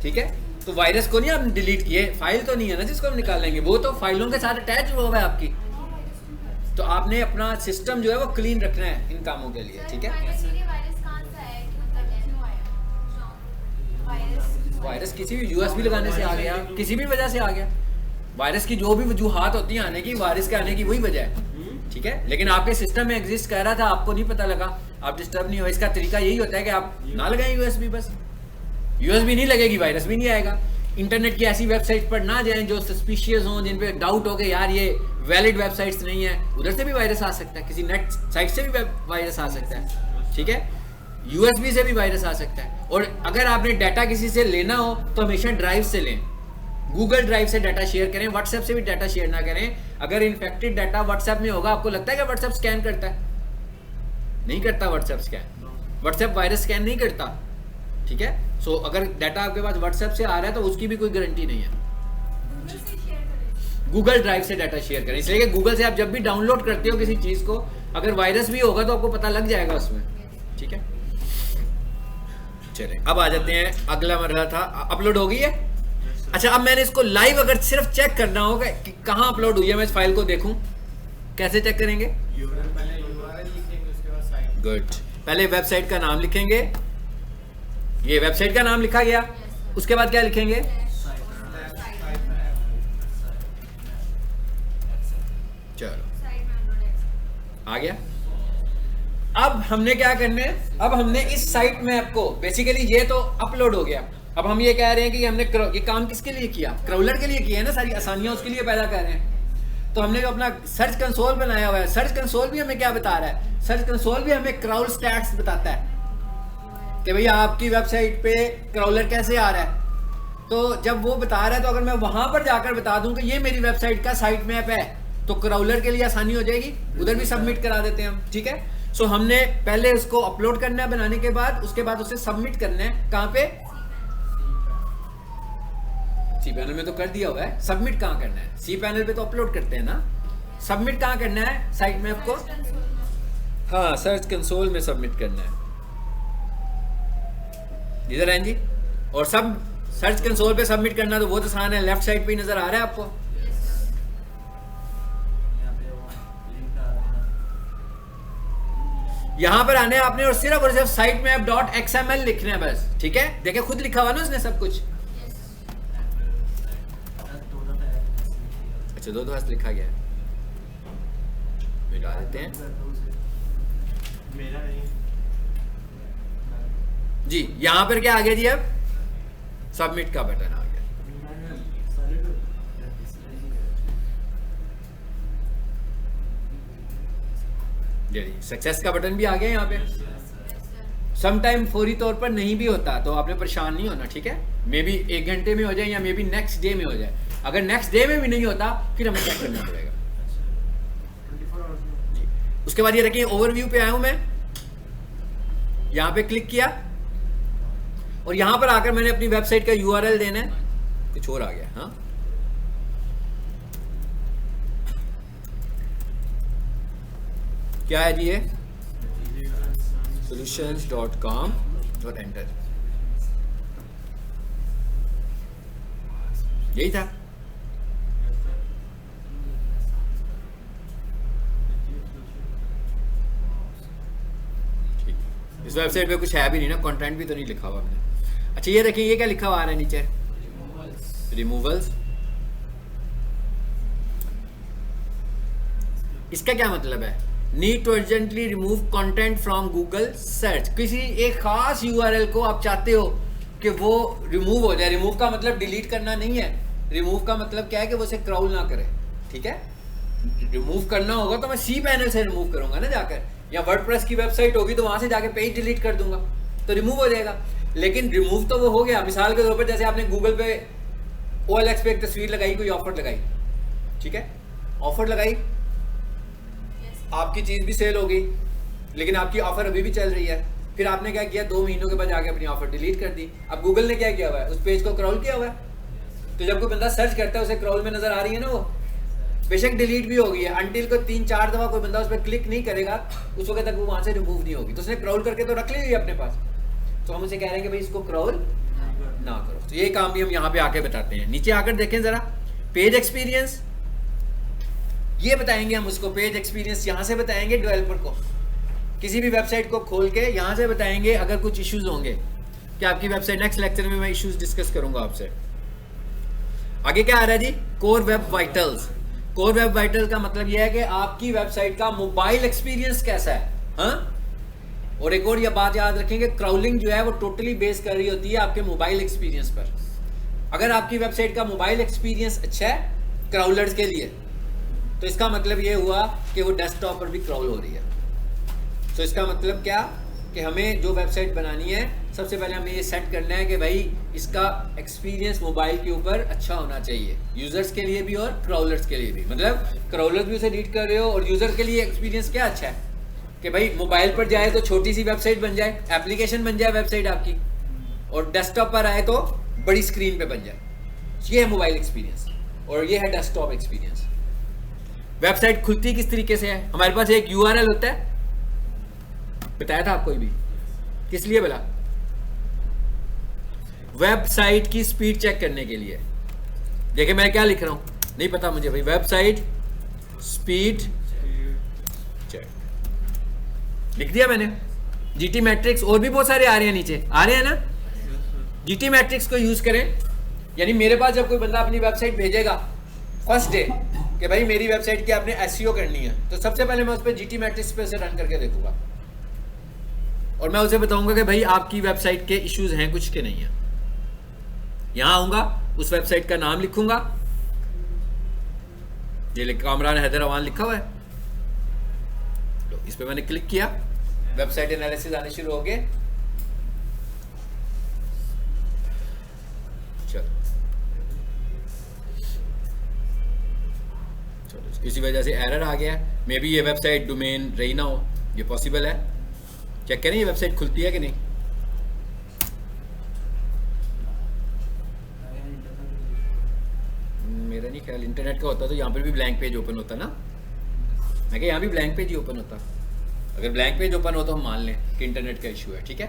ठीक है। तो वायरस को नहीं आप डिलीट किए, फाइल तो नहीं है ना जिसको हम निकालेंगे, वो तो फाइलों के साथ अटैच हुआ है आपकी। तो आपने अपना सिस्टम जो है वो क्लीन रखना है इन कामों के लिए, ठीक है। वायरस किसी भी यूएसबी लगाने से आ गया, किसी भी वजह से आ गया। वायरस की जो भी वजूहात होती हैं आने की, वायरस के आने की वही वजह है, ठीक है। लेकिन आपके सिस्टम में एग्जिस्ट कर रहा था, आपको नहीं पता लगा, आप डिस्टर्ब नहीं हो। इसका तरीका यही होता है कि आप ना लगाएं यूएसबी, बस यूएसबी नहीं लगेगी, वायरस भी नहीं आएगा। इंटरनेट की ऐसी वेबसाइट पर ना जाएं जो सस्पिशियस हों, जिन पे डाउट हो कि यार ये वैलिड वेबसाइट्स नहीं है, उधर से भी वायरस आ सकता है, किसी नेट साइट से भी वायरस आ सकता है, ठीक है। यूएसबी से भी वायरस आ सकता है। और अगर आपने डाटा किसी से लेना हो तो हमेशा ड्राइव से लें, गूगल ड्राइव से डाटा शेयर करें, व्हाट्सएप से भी डाटा शेयर ना करें। अगर इन्फेक्टेड डाटा व्हाट्सएप में होगा, आपको लगता है कि व्हाट्सएप स्कैन करता है? नहीं करता WhatsApp scan, WhatsApp virus scan नहीं करता, ठीक है। सो अगर डाटा आपके पास व्हाट्सएप से आ रहा है तो उसकी भी कोई गारंटी नहीं है। गूगल ड्राइव से डाटा शेयर करें, इसलिए कि गूगल से आप जब भी डाउनलोड करते हो किसी चीज को, अगर वायरस भी होगा तो आपको पता लग जाएगा उसमें, ठीक है। चलें अब आ जाते हैं, अगला मरहला था अपलोड हो गई है। अच्छा अब मैंने इसको लाइव अगर सिर्फ चेक करना होगा कि कहाँ अपलोड हुई है, मैं इस फाइल को देखूं, कैसे चेक करेंगे? गुड, पहले वेबसाइट का नाम लिखेंगे, ये वेबसाइट का नाम लिखा गया, उसके बाद क्या लिखेंगे? चलो आ गया। अब हमने क्या करना है, अब हमने इस साइट मैप को, बेसिकली ये तो अपलोड हो गया, अब हम ये कह रहे हैं कि हमने ये काम किसके लिए किया? क्राउलर के लिए किया है ना, सारी आसानियां उसके लिए पैदा कर रहे हैं। तो हमने जो अपना सर्च कंसोल बनाया हुआ है, सर्च कंसोल भी हमें क्या बता रहा है? सर्च कंसोल भी हमें क्राउल स्टैट्स बताता है कि भैया आपकी वेबसाइट पे क्राउलर कैसे आ रहा है। तो जब वो बता रहा है तो अगर मैं वहां पर जाकर बता दूं कि ये मेरी वेबसाइट का साइट मैप है तो क्राउलर के लिए आसानी हो जाएगी, उधर भी सबमिट करा देते हैं हम, ठीक है। सो हमने पहले उसको अपलोड करना है बनाने के बाद, उसके बाद उसे सबमिट करना है कहाँ पे? सी पैनल में तो कर दिया हुआ है, सबमिट कहाँ करना है? सी पैनल पे तो अपलोड करते हैं ना, सबमिट कहाँ करना है साइट मैप को? हाँ सर्च कंसोल में सबमिट करना है, इधर हैं जी। और सब सर्च कंसोल पे सबमिट करना तो बहुत आसान है, लेफ्ट साइड पे नजर आ रहा है आपको, यहाँ पर आने आपने और सिर्फ sitemap.xml लिखना है बस, ठीक है। देखे खुद लिखा हुआ ना उसने सब कुछ। अच्छा 2 दफा लिखा गया है, मिटा देते हैं मेरा नहीं जी। यहाँ पर क्या आ गया जी, अब सबमिट का बटन आ गया। सक्सेस का बटन भी आ गया यहाँ पे। सम टाइम फौरी तौर पर नहीं भी होता तो आपने परेशान नहीं होना, ठीक है। मे बी 1 घंटे में हो जाए या मे बी नेक्स्ट डे में हो जाए। अगर नेक्स्ट डे में भी नहीं होता फिर हमें चेक करना पड़ेगा जी। उसके बाद ये रखिए ओवरव्यू पे आया हूं मैं, यहाँ पे क्लिक किया और यहाँ पर आकर मैंने अपनी वेबसाइट का URL देना है। कुछ और आ गया, हाँ क्या है जी ये, solutions.com और एंटर, यही था। ठीक, इस वेबसाइट पे कुछ है भी नहीं ना, कंटेंट भी तो नहीं लिखा हुआ हमने। अच्छा ये देखिए, ये क्या लिखा हुआ आ रहा है नीचे, रिमूवल्स। इसका क्या मतलब है, need to urgently remove content from Google search. किसी एक खास URL को आप चाहते हो कि वो रिमूव हो जाए। रिमूव का मतलब डिलीट करना नहीं है, रिमूव का मतलब क्या है कि वो उसे क्राउल ना करे, ठीक है। रिमूव करना होगा तो मैं सी पैनल से रिमूव करूंगा ना जाकर, या वर्डप्रेस की वेबसाइट होगी तो वहां से जाके पेज डिलीट कर दूंगा तो रिमूव हो जाएगा। लेकिन रिमूव तो वो हो गया। मिसाल के तौर पर जैसे आपने गूगल पे OLX पे एक तस्वीर लगाई, कोई ऑफर लगाई, ठीक है, ऑफर लगाई, आपकी चीज भी सेल हो गई लेकिन आपकी ऑफर अभी भी चल रही है। फिर आपने क्या किया, 2 महीनों के बाद जाके अपनी ऑफर डिलीट कर दी। अब गूगल ने क्या किया हुआ है, उस पेज को क्रॉल किया हुआ है, तो जब कोई बंदा सर्च करता है उसे क्रॉल में नजर आ रही है ना, वो बेशक डिलीट भी हो गई है, अंटिल को 3-4 दफा कोई बंदा उस पर क्लिक नहीं करेगा उस वक्त तक वो वहां से रिमूव नहीं होगी। तो उसने क्रॉल करके तो रख ली हुई अपने पास, तो हम उसे कह रहे हैं कि भाई इसको क्रॉल ना करो। तो ये काम भी हम यहाँ पे आके बताते हैं। नीचे आकर देखें जरा, पेज एक्सपीरियंस, ये बताएंगे हम उसको। पेज एक्सपीरियंस यहाँ से बताएंगे डेवलपर को, किसी भी वेबसाइट को खोल के यहाँ से बताएंगे अगर कुछ इश्यूज होंगे कि आपकी वेबसाइट। नेक्स्ट लेक्चर में मैं इश्यूज डिस्कस करूंगा आपसे। आगे क्या आ रहा है जी, core web vitals. Core web vital का मतलब यह है कि आपकी वेबसाइट का मोबाइल एक्सपीरियंस कैसा है, हाँ। और एक और ये बात याद रखेंगे, क्राउलिंग जो है वो टोटली बेस कर रही होती है आपके मोबाइल एक्सपीरियंस पर। अगर आपकी वेबसाइट का मोबाइल एक्सपीरियंस अच्छा है क्राउलर्स के लिए, तो इसका मतलब ये हुआ कि वो डेस्कटॉप पर भी क्राउल हो रही है। तो इसका मतलब क्या कि हमें जो वेबसाइट बनानी है सबसे पहले हमें ये सेट करना है कि भाई इसका एक्सपीरियंस मोबाइल के ऊपर अच्छा होना चाहिए, यूजर्स के लिए भी और क्राउलर्स के लिए भी। मतलब क्राउलर्स भी उसे रीड कर रहे हो और यूजर के लिए एक्सपीरियंस क्या अच्छा है कि भाई मोबाइल पर जाए तो छोटी सी वेबसाइट बन जाए, एप्लीकेशन बन जाए वेबसाइट आपकी, और डेस्कटॉप पर आए तो बड़ी स्क्रीन पे बन जाए। ये है मोबाइल एक्सपीरियंस और ये है डेस्कटॉप एक्सपीरियंस। वेबसाइट खुलती किस तरीके से है, हमारे पास एक URL होता है, बताया था आपको भी, किस लिए बोला, वेबसाइट की स्पीड चेक करने के लिए। देखिए मैं क्या लिख रहा हूं, नहीं पता मुझे भाई, वेबसाइट स्पीड चेक लिख दिया मैंने। GT मैट्रिक्स और भी बहुत सारे आ रहे हैं, नीचे आ रहे हैं ना। GT मैट्रिक्स को यूज करें, यानी मेरे पास जब कोई बंदा अपनी वेबसाइट भेजेगा फर्स्ट डे कि भाई मेरी वेबसाइट की आपने SEO करनी है, तो सबसे पहले मैं उस पर GT मैट्रिक्स पे से रन करके देखूंगा और मैं उसे बताऊंगा कि भाई आपकी वेबसाइट के इश्यूज हैं कुछ के नहीं है। यहां आऊंगा, उस वेबसाइट का नाम लिखूंगा, ये कामरान हैदर अवान लिखा हुआ है, तो इस पे मैंने क्लिक किया, वेबसाइट एनालिसिस आने शुरू हो गए। चलो किसी वजह से एरर आ गया, मे बी ये वेबसाइट डोमेन रही ना हो, ये पॉसिबल है। चेक करें ये वेबसाइट खुलती है कि नहीं। मेरा नहीं ख्याल इंटरनेट का होता तो यहाँ पर भी ब्लैंक पेज ओपन होता ना, मैं क्या यहाँ भी ब्लैंक पेज ही ओपन होता। अगर ब्लैंक पेज ओपन हो तो हम मान लें कि इंटरनेट का इशू है, ठीक है।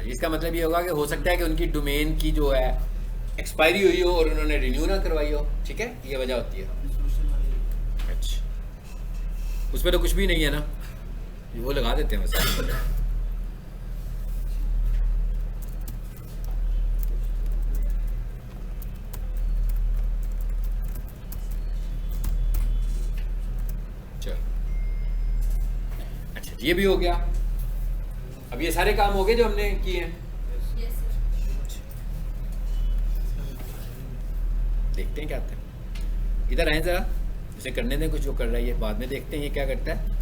इसका मतलब ये होगा कि हो सकता है कि उनकी डोमेन की जो है एक्सपायरी हुई हो और उन्होंने रिन्यू ना करवाई हो, ठीक है, ये वजह होती है। अच्छा, उसमें तो कुछ भी नहीं है ना, वो लगा देते हैं वैसे। चलो अच्छा ये भी हो गया। अब ये सारे काम हो गए जो हमने किए हैं। Yes, sir. देखते हैं क्या आता है। इधर आए ज़रा, इसे करने दें कुछ जो कर रहा है, ये बाद में देखते हैं ये क्या करता है।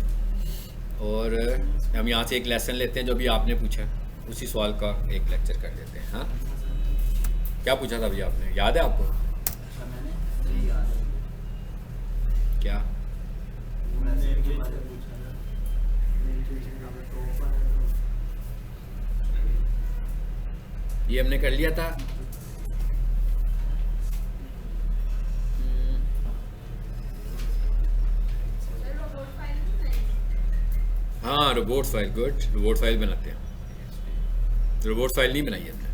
और हम यहाँ से एक लेसन लेते हैं जो भी आपने पूछा, उसी सवाल का एक लेक्चर कर लेते हैं। हाँ क्या पूछा था अभी आपने, याद है आपको? अच्छा, मैंने यही याद है। क्या? मैंने ये पूछा था मेरी टीचिंग का टॉपर है तो ये हमने कर लिया था। Sir, robot file नहीं बनाई? हाँ robot file, good, robot file बनाते हैं। रोबोट फाइल नहीं बनाई हमने।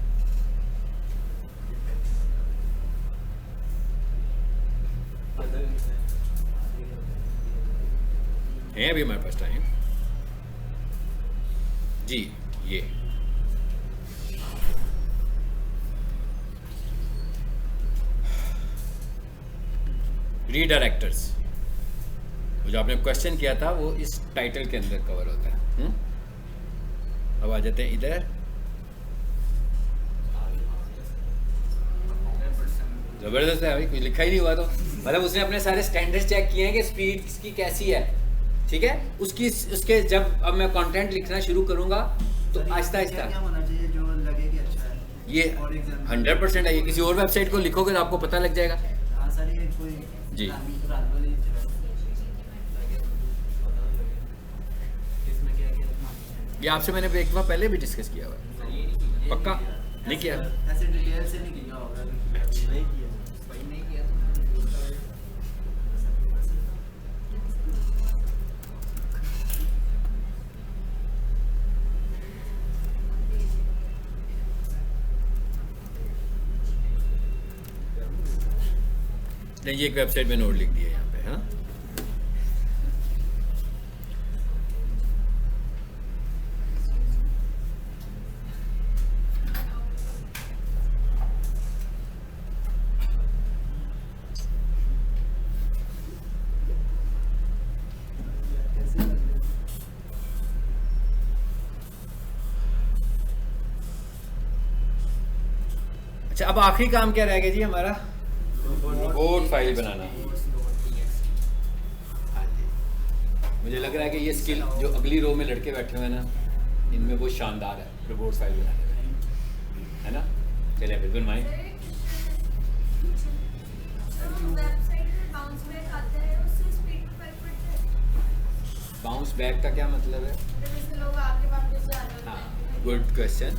है अभी हमारे पास टाइम जी। ये रीडायरेक्टर्स, जो आपने क्वेश्चन किया था वो इस टाइटल के अंदर कवर होता है। अब आ जाते हैं इधर। जबरदस्त है भाई, कुछ लिखा ही नहीं हुआ तो मतलब उसने अपने सारे स्टैंडर्ड्स चेक किए हैं कि स्पीड इसकी कैसी है, ठीक है। उसके जब अब मैं कंटेंट लिखना शुरू करूंगा तो आहिस्ता आहिस्ता क्या होना चाहिए जो लगे कि अच्छा है। ये और एग्जाम 100% है। ये किसी और वेबसाइट को लिखोगे तो आपको पता लग जाएगा। हाँ सर, ये कोई जी। इसमें क्या क्या ये आपसे मैंने एक बार पहले भी डिस्कस किया हुआ है। पक्का नहीं किया? ऐसे डिटेल से नहीं किया होगा। नहीं किया। वही नहीं किया नहीं, ये एक वेबसाइट में नोट लिख दिया यहाँ पे। हाँ अच्छा, अब आखिरी काम क्या रह गया जी हमारा? रोबोट फाइल बनाना। हाँ जी, मुझे लग रहा है कि ये स्किल जो अगली रो में लड़के बैठे हुए हैं ना, इनमें बहुत शानदार है रोबोट फाइल बनाने में, है ना। चलिए बिल्कुल माइंड। वेबसाइट पे बाउंस बैक आता है, उससे स्पीड पे फर्क पड़ता है। बाउंस बैक का क्या मतलब है? मतलब जैसे लोग आपके वापस जा रहे होते हाँ, हैं। Good question.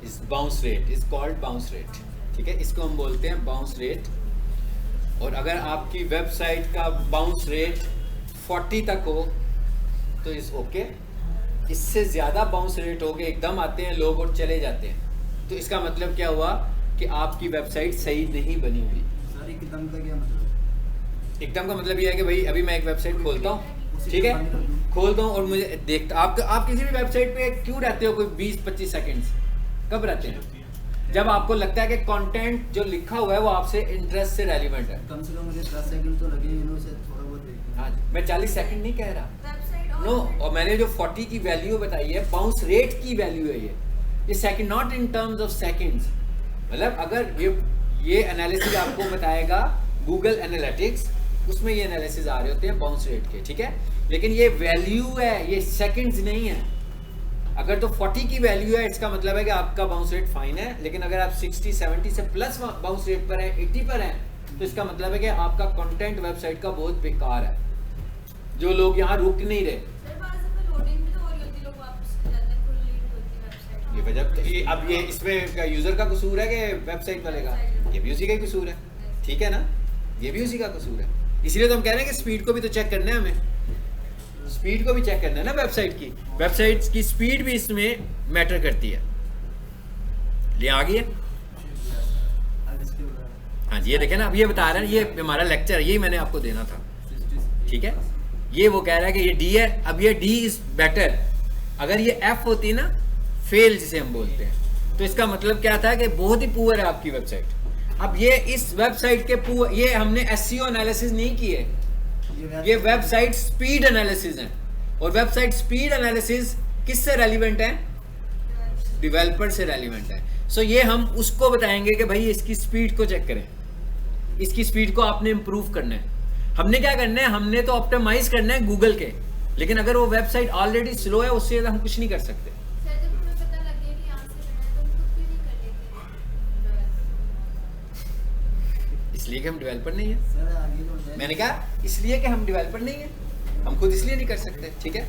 इस bounce rate is called bounce rate, ठीक है। इसको हम बोलते हैं बाउंस रेट। और अगर आपकी वेबसाइट का बाउंस रेट 40 तक हो तो इस ओके। इससे ज़्यादा बाउंस रेट हो गए, एकदम आते हैं लोग और चले जाते हैं, तो इसका मतलब क्या हुआ कि आपकी वेबसाइट सही नहीं बनी हुई। सर एकदम का क्या मतलब? एकदम का मतलब ये है कि भाई अभी मैं एक वेबसाइट खोलता हूँ, ठीक है, खोलता हूँ और मुझे देखता, आप किसी भी वेबसाइट पे क्यों रहते हो कोई 20-25 सेकेंड्स? कब रहते हैं? जब आपको लगता है कि कंटेंट जो लिखा हुआ है वो आपसे इंटरेस्ट से रेलिवेंट है। कम से कम मुझे 10 सेकंड तो लगे इन्होंने थोड़ा बहुत देखना। हाँ, मैं 40 सेकंड नहीं कह रहा, वेबसाइट और नो। और मैंने जो 40 की वैल्यू बताई है, बाउंस रेट की वैल्यू है ये second, not in terms of seconds. मतलब अगर ये एनालिसिस आपको बताएगा गूगल एनालिटिक्स, उसमें ये एनालिसिस आ रहे होते हैं बाउंस रेट के, ठीक है। लेकिन ये वैल्यू है, ये सेकंड्स नहीं है। अगर तो 40 की वैल्यू है, इसका मतलब है कि आपका बाउंस रेट फाइन है। लेकिन अगर आप 60-70 से प्लस बाउंस रेट पर है, 80 पर है, तो इसका मतलब है कि आपका कंटेंट वेबसाइट का बहुत बेकार है, जो लोग यहाँ रुक नहीं रहे। सर बाद में लोडिंग भी तो हो रही होती है, लोग वापस चले जाते हैं, खुल नहीं होती वेबसाइट। ये वजह ये अब ये इसमें यूजर का कसूर है कि वेबसाइट वाले का? ये भी उसी का ही कसूर है, ठीक है ना, ये भी उसी का कसूर है। इसलिए तो हम कह रहे हैं कि स्पीड को भी तो चेक करना है, हमें स्पीड को भी चेक करना है ना। वेबसाइट की स्पीड भी इसमें मैटर करती है। ले आ गई है? हाँ जी, ये देखें ना, अब ये बता रहे हैं, ये हमारा लेक्चर है, यही मैंने आपको देना था, ठीक है। ये वो कह रहा है कि ये डी है, अब ये डी इज बेटर। अगर ये एफ होती ना, फेल जिसे हम बोलते हैं, तो इसका मतलब क्या था कि बहुत ही पुअर है आपकी वेबसाइट। अब ये इस वेबसाइट के पुअर, ये हमने एसईओ एनालिसिस नहीं किए, ये वेबसाइट स्पीड एनालिसिस है। और वेबसाइट स्पीड एनालिसिस किससे रेलिवेंट है? डेवलपर से रेलिवेंट है। सो ये हम उसको बताएंगे कि भाई इसकी स्पीड को चेक करें, इसकी स्पीड को आपने इंप्रूव करना है। हमने क्या करना है, हमने तो ऑप्टिमाइज करना है गूगल के, लेकिन अगर वो वेबसाइट ऑलरेडी स्लो है उससे हम कुछ नहीं कर सकते। सर जब हमें पता लग गया कि यहाँ से करना है तो हम खुद भी नहीं कर लेते। इसलिए कि हम डेवलपर नहीं है। सर आगे तो है। मैंने कहा इसलिए कि हम डेवलपर नहीं है, हम खुद इसलिए नहीं कर सकते। ठीक है,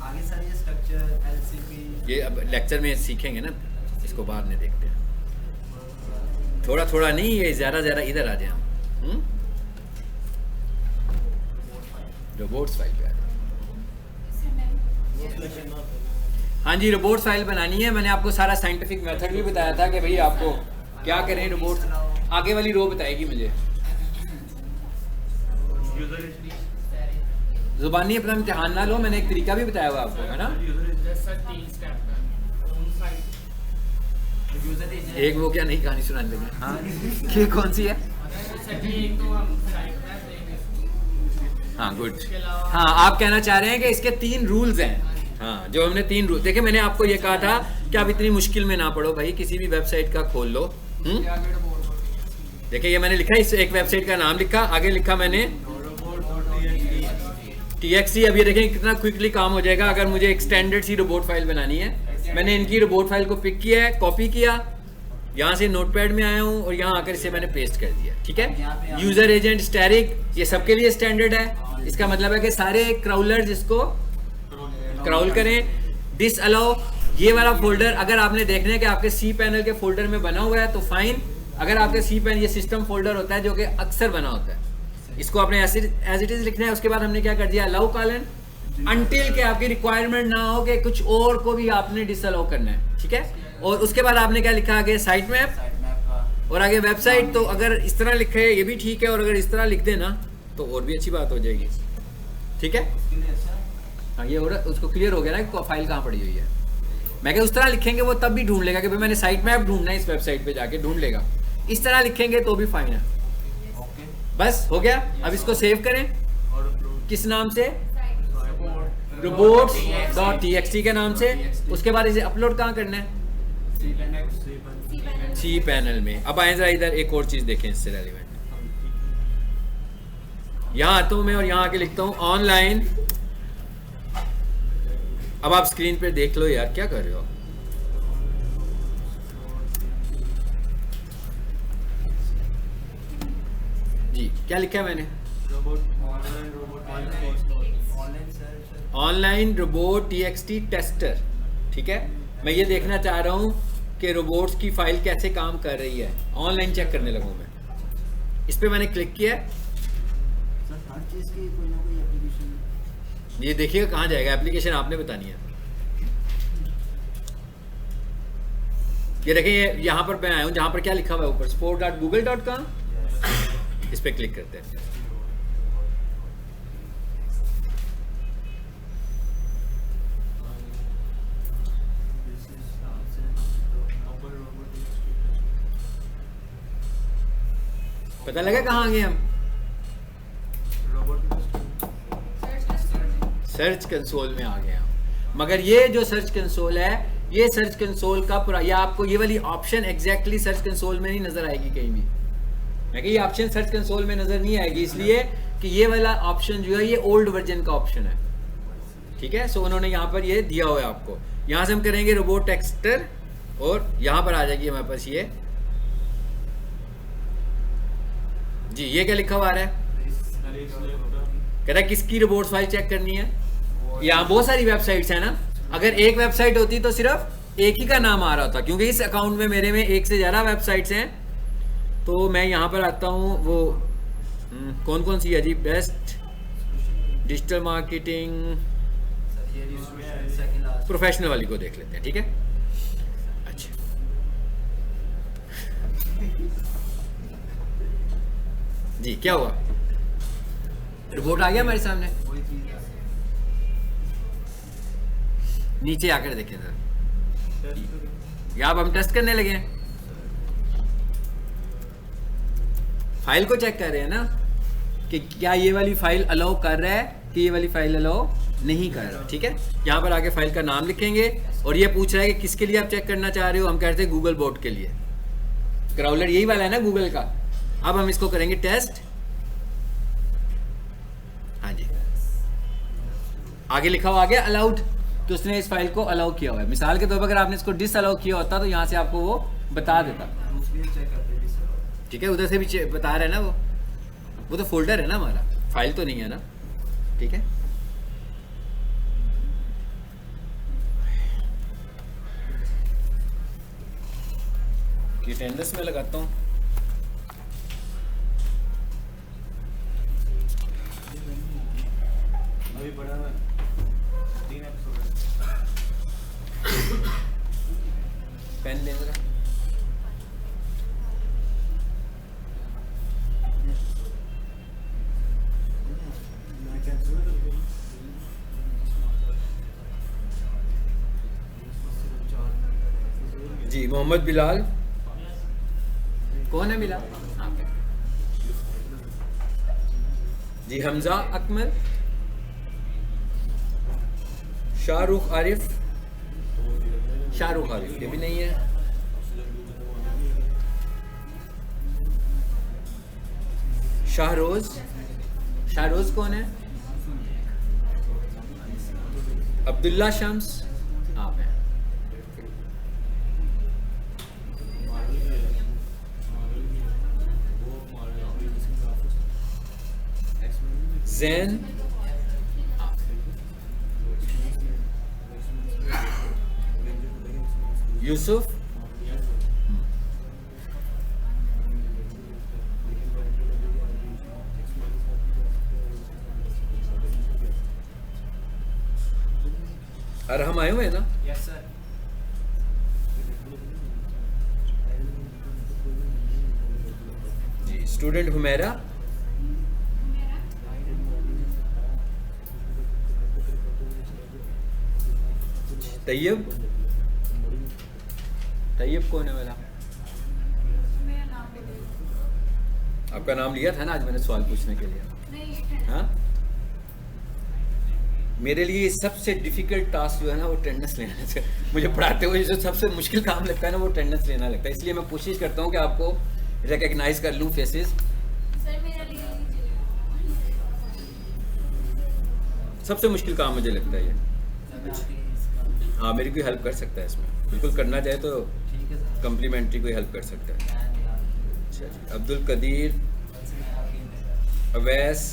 आगे सर ये स्ट्रक्चर एलसीपी ये अब लेक्चर में सीखेंगे ना, इसको बाद में देखते हैं। थोड़ा थोड़ा नहीं, ये ज्यादा ज्यादा इधर आ जाए हम। रोबोट्स फाइल पे आ जाए। हाँ जी, रोबोट्स फाइल बनानी है। मैंने आपको सारा साइंटिफिक मेथड भी बताया था कि भाई आपको क्या करें। रोबोट्स आगे वाली रो बताएगी मुझे। जुबानी अपना इम्तिहान ना लो, मैंने एक तरीका भी बताया हुआ आपको, है ना। एक वो क्या नई कहानी सुनाने लगे। हाँ, ये कौन सी है? हाँ गुड। हाँ, आप कहना चाह रहे हैं कि इसके 3 रूल्स हैं। हाँ, जो हमने 3 रूल देखिए, मैंने आपको ये कहा था कि आप इतनी मुश्किल में ना पड़ो भाई, किसी भी वेबसाइट का खोल लो। देखिए ये मैंने लिखा, इस एक वेबसाइट का नाम लिखा, आगे लिखा मैंने txt। अब ये देखें कितना क्विकली काम हो जाएगा। अगर मुझे एक स्टैंडर्ड सी रोबोट फाइल बनानी है, मैंने इनकी रोबोट फाइल को पिक किया है, कॉपी किया, यहाँ से नोटपैड में आया हूँ और यहाँ आकर इसे मैंने पेस्ट कर दिया। ठीक है, यूजर एजेंट स्टैटिक, ये सबके लिए स्टैंडर्ड है। इसका मतलब है कि सारे क्राउलर जिसको क्राउल करें, डिस अलाउ, ये वाला फोल्डर अगर आपने देखना है कि आपके सी पैनल के फोल्डर में बना हुआ है तो फाइन। अगर आपके सी पैनल, ये सिस्टम फोल्डर होता है जो कि अक्सर बना होता है, इसको आपने एज इट इज लिखना है। उसके बाद हमने क्या कर दिया, अलाउ कॉलन, अनटिल के आपकी रिक्वायरमेंट ना हो कि कुछ और को भी आपने डिसअलाउ करना है। ठीक है, और उसके बाद आपने क्या लिखा आगे, साइट मैप और आगे वेबसाइट। तो अगर इस तरह लिखे ये भी ठीक है, और अगर इस तरह लिख देना तो और भी अच्छी बात हो जाएगी। ठीक है, हाँ ये उसको क्लियर हो गया ना कि फाइल कहाँ पड़ी हुई है। मैं क्या उस तरह लिखेंगे वो तब भी ढूंढ लेगा कि भाई मैंने साइट मैप ढूंढना है, इस वेबसाइट पे जाके ढूंढ लेगा। इस तरह लिखेंगे तो भी फाइन है। बस हो गया। अब इसको सेव करें, किस नाम से, robots.txt के नाम से। उसके बाद इसे अपलोड कहाँ करना है, सी पैनल में। अब आए जरा इधर एक और चीज देखें इससे रेलिवेंट। यहाँ आता हूँ मैं और यहाँ आके लिखता हूँ ऑनलाइन। अब आप स्क्रीन पे देख लो यार, क्या कर रहे हो। जी क्या लिखा है मैंने, ऑनलाइन रोबोट txt टेस्टर। ठीक है, मैं ये देखना चाह रहा हूँ कि रोबोट्स की फाइल कैसे काम कर रही है। ऑनलाइन चेक करने लगा हूँ मैं। इस पे मैंने क्लिक किया, सर हर चीज की कोई ना कोई एप्लीकेशन। ये देखिएगा कहाँ जाएगा, एप्लीकेशन आपने बतानी है। ये देखिए यहाँ पर मैं आया हूँ जहाँ पर क्या लिखा हुआ है ऊपर, sport.google.com। इस पे क्लिक करते हैं। पता लगा कहाँ आ गए हम, सर्च कंसोल में आ गए हम। मगर ये जो सर्च कंसोल है, ये सर्च कंसोल का पूरा, ये आपको ये वाली ऑप्शन एग्जैक्टली सर्च कंसोल में नहीं नजर आएगी कहीं भी। मैं ये ऑप्शन सर्च कंसोल में नजर नहीं आएगी, इसलिए कि ये वाला ऑप्शन जो है ये ओल्ड वर्जन का ऑप्शन है। ठीक है, सो उन्होंने यहाँ पर ये दिया हुआ है आपको। यहाँ से हम करेंगे रोबोट टेक्सटर और यहाँ पर आ जाएगी हमारे पास ये जी। ये क्या लिखा हुआ आ रहा है, कह रहा है किसकी रोबोट फाइल चेक करनी है। यहाँ बहुत सारी वेबसाइट्स है ना, अगर एक वेबसाइट होती तो सिर्फ एक ही का नाम आ रहा था, क्योंकि इस अकाउंट में मेरे में एक से ज्यादा वेबसाइट्स हैं। तो मैं यहाँ पर आता हूँ, वो कौन कौन सी है जी, बेस्ट डिजिटल मार्केटिंग प्रोफेशनल वाली को देख लेते हैं। ठीक है, अच्छा जी क्या हुआ, रिपोर्ट आ गया हमारे सामने, वही चीज़ है। नीचे आकर देखें सर, या अब हम टेस्ट करने लगे हैं, फाइल को चेक कर रहे हैं ना कि क्या ये वाली फाइल अलाउ कर रहा है कि ये वाली फाइल अलाउ नहीं कर रहा। ठीक है, यहाँ पर आगे फाइल का नाम लिखेंगे और ये पूछ रहा है कि किसके लिए आप चेक करना चाह रहे हो। हम कहते हैं गूगल बोट के लिए, क्राउलर यही वाला है ना गूगल का। अब हम इसको करेंगे टेस्ट। हाँ जी, आगे लिखा हुआ आ गया अलाउड, तो उसने इस फाइल को अलाउ किया हुआ है। मिसाल के तौर पर अगर आपने इसको डिस अलाउ किया होता तो यहाँ से आपको वो बता देता। दूसरी चेक करते हैं सर। ठीक है, उधर से भी बता रहा है ना, वो तो फोल्डर है ना हमारा, फाइल तो नहीं है ना। ठीक है, ये अटेंडेंस में लगाता हूँ। अभी पढ़ा है 3 एपिसोड है। पेन ले जरा। मैं कैंसिल कर दूँ। जी, मोहम्मद बिलाल। कौन है बिलाल? आप हैं। जी, हमजा अकमल, शाहरुख आरिफ, शाहरुख आरिफ ये भी नहीं है। शाहरोज, शाहरोज कौन है? अब्दुल्ला शम्स आप हैं। जैन यूसुफ, अरहम आए हुए हैं ना? Yes sir. जी, स्टूडेंट हुमैरा, तैयब, तैयब कौन है वाला? आपका नाम लिया था ना आज मैंने सवाल पूछने के लिए। हाँ, मेरे लिए सबसे डिफिकल्ट टास्क जो है ना वो अटेंडेंस लेना है। मुझे पढ़ाते हुए जो सबसे मुश्किल काम लगता है ना वो अटेंडेंस लेना लगता है। इसलिए मैं कोशिश करता हूँ कि आपको रिकग्नाइज कर लूँ फेसेस। सर मेरा ले लीजिए। सबसे मुश्किल काम मुझे लगता है ये। हाँ, मेरी कोई हेल्प कर सकता है इसमें, बिल्कुल करना चाहे तो ठीक है सर। कम्प्लीमेंट्री कोई हेल्प कर सकता है। अच्छा जी, अब्दुल कदीर, अवैस,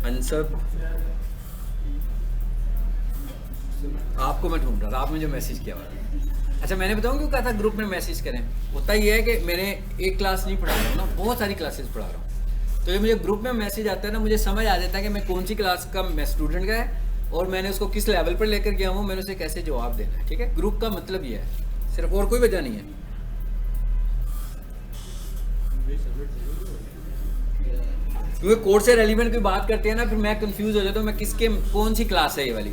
अनसब, आपको मैं ढूंढ रहा था, आप मुझे मैसेज किया हुआ था। अच्छा, मैंने बताऊँ क्यों कहा था ग्रुप में मैसेज करें? होता ये है कि मैंने एक क्लास नहीं पढ़ा रहा हूँ ना, बहुत सारी क्लासेस पढ़ा रहा हूँ। तो ये मुझे ग्रुप में मैसेज आता है ना, मुझे समझ आ जाता है कि मैं कौन सी क्लास का मैं स्टूडेंट का है और मैंने उसको किस लेवल पर लेकर गया हूँ, मैंने उसे कैसे जवाब देना है। ठीक है, ग्रुप का मतलब ये है, सिर्फ और कोई वजह नहीं है। क्योंकि कोर्स से रेलिवेंट कोई बात करते हैं ना, फिर मैं कंफ्यूज हो जाता हूँ मैं किसके कौन सी क्लास है ये वाली।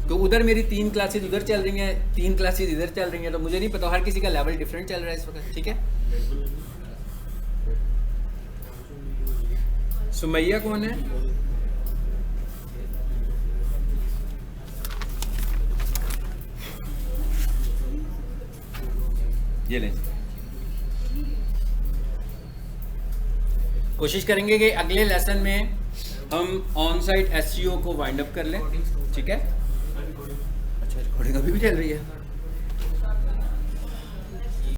तो उधर मेरी 3 क्लासेज उधर चल रही हैं, 3 क्लासेज इधर चल रही हैं, तो मुझे नहीं पता, हर किसी का लेवल डिफरेंट चल रहा है इस वक्त। ठीक है, सुमैया कौन है? ये लें। कोशिश करेंगे कि अगले लेसन में हम ऑन साइट एसईओ को वाइंड अप कर लें। ठीक है, अच्छा रिकॉर्डिंग अभी भी चल रही है।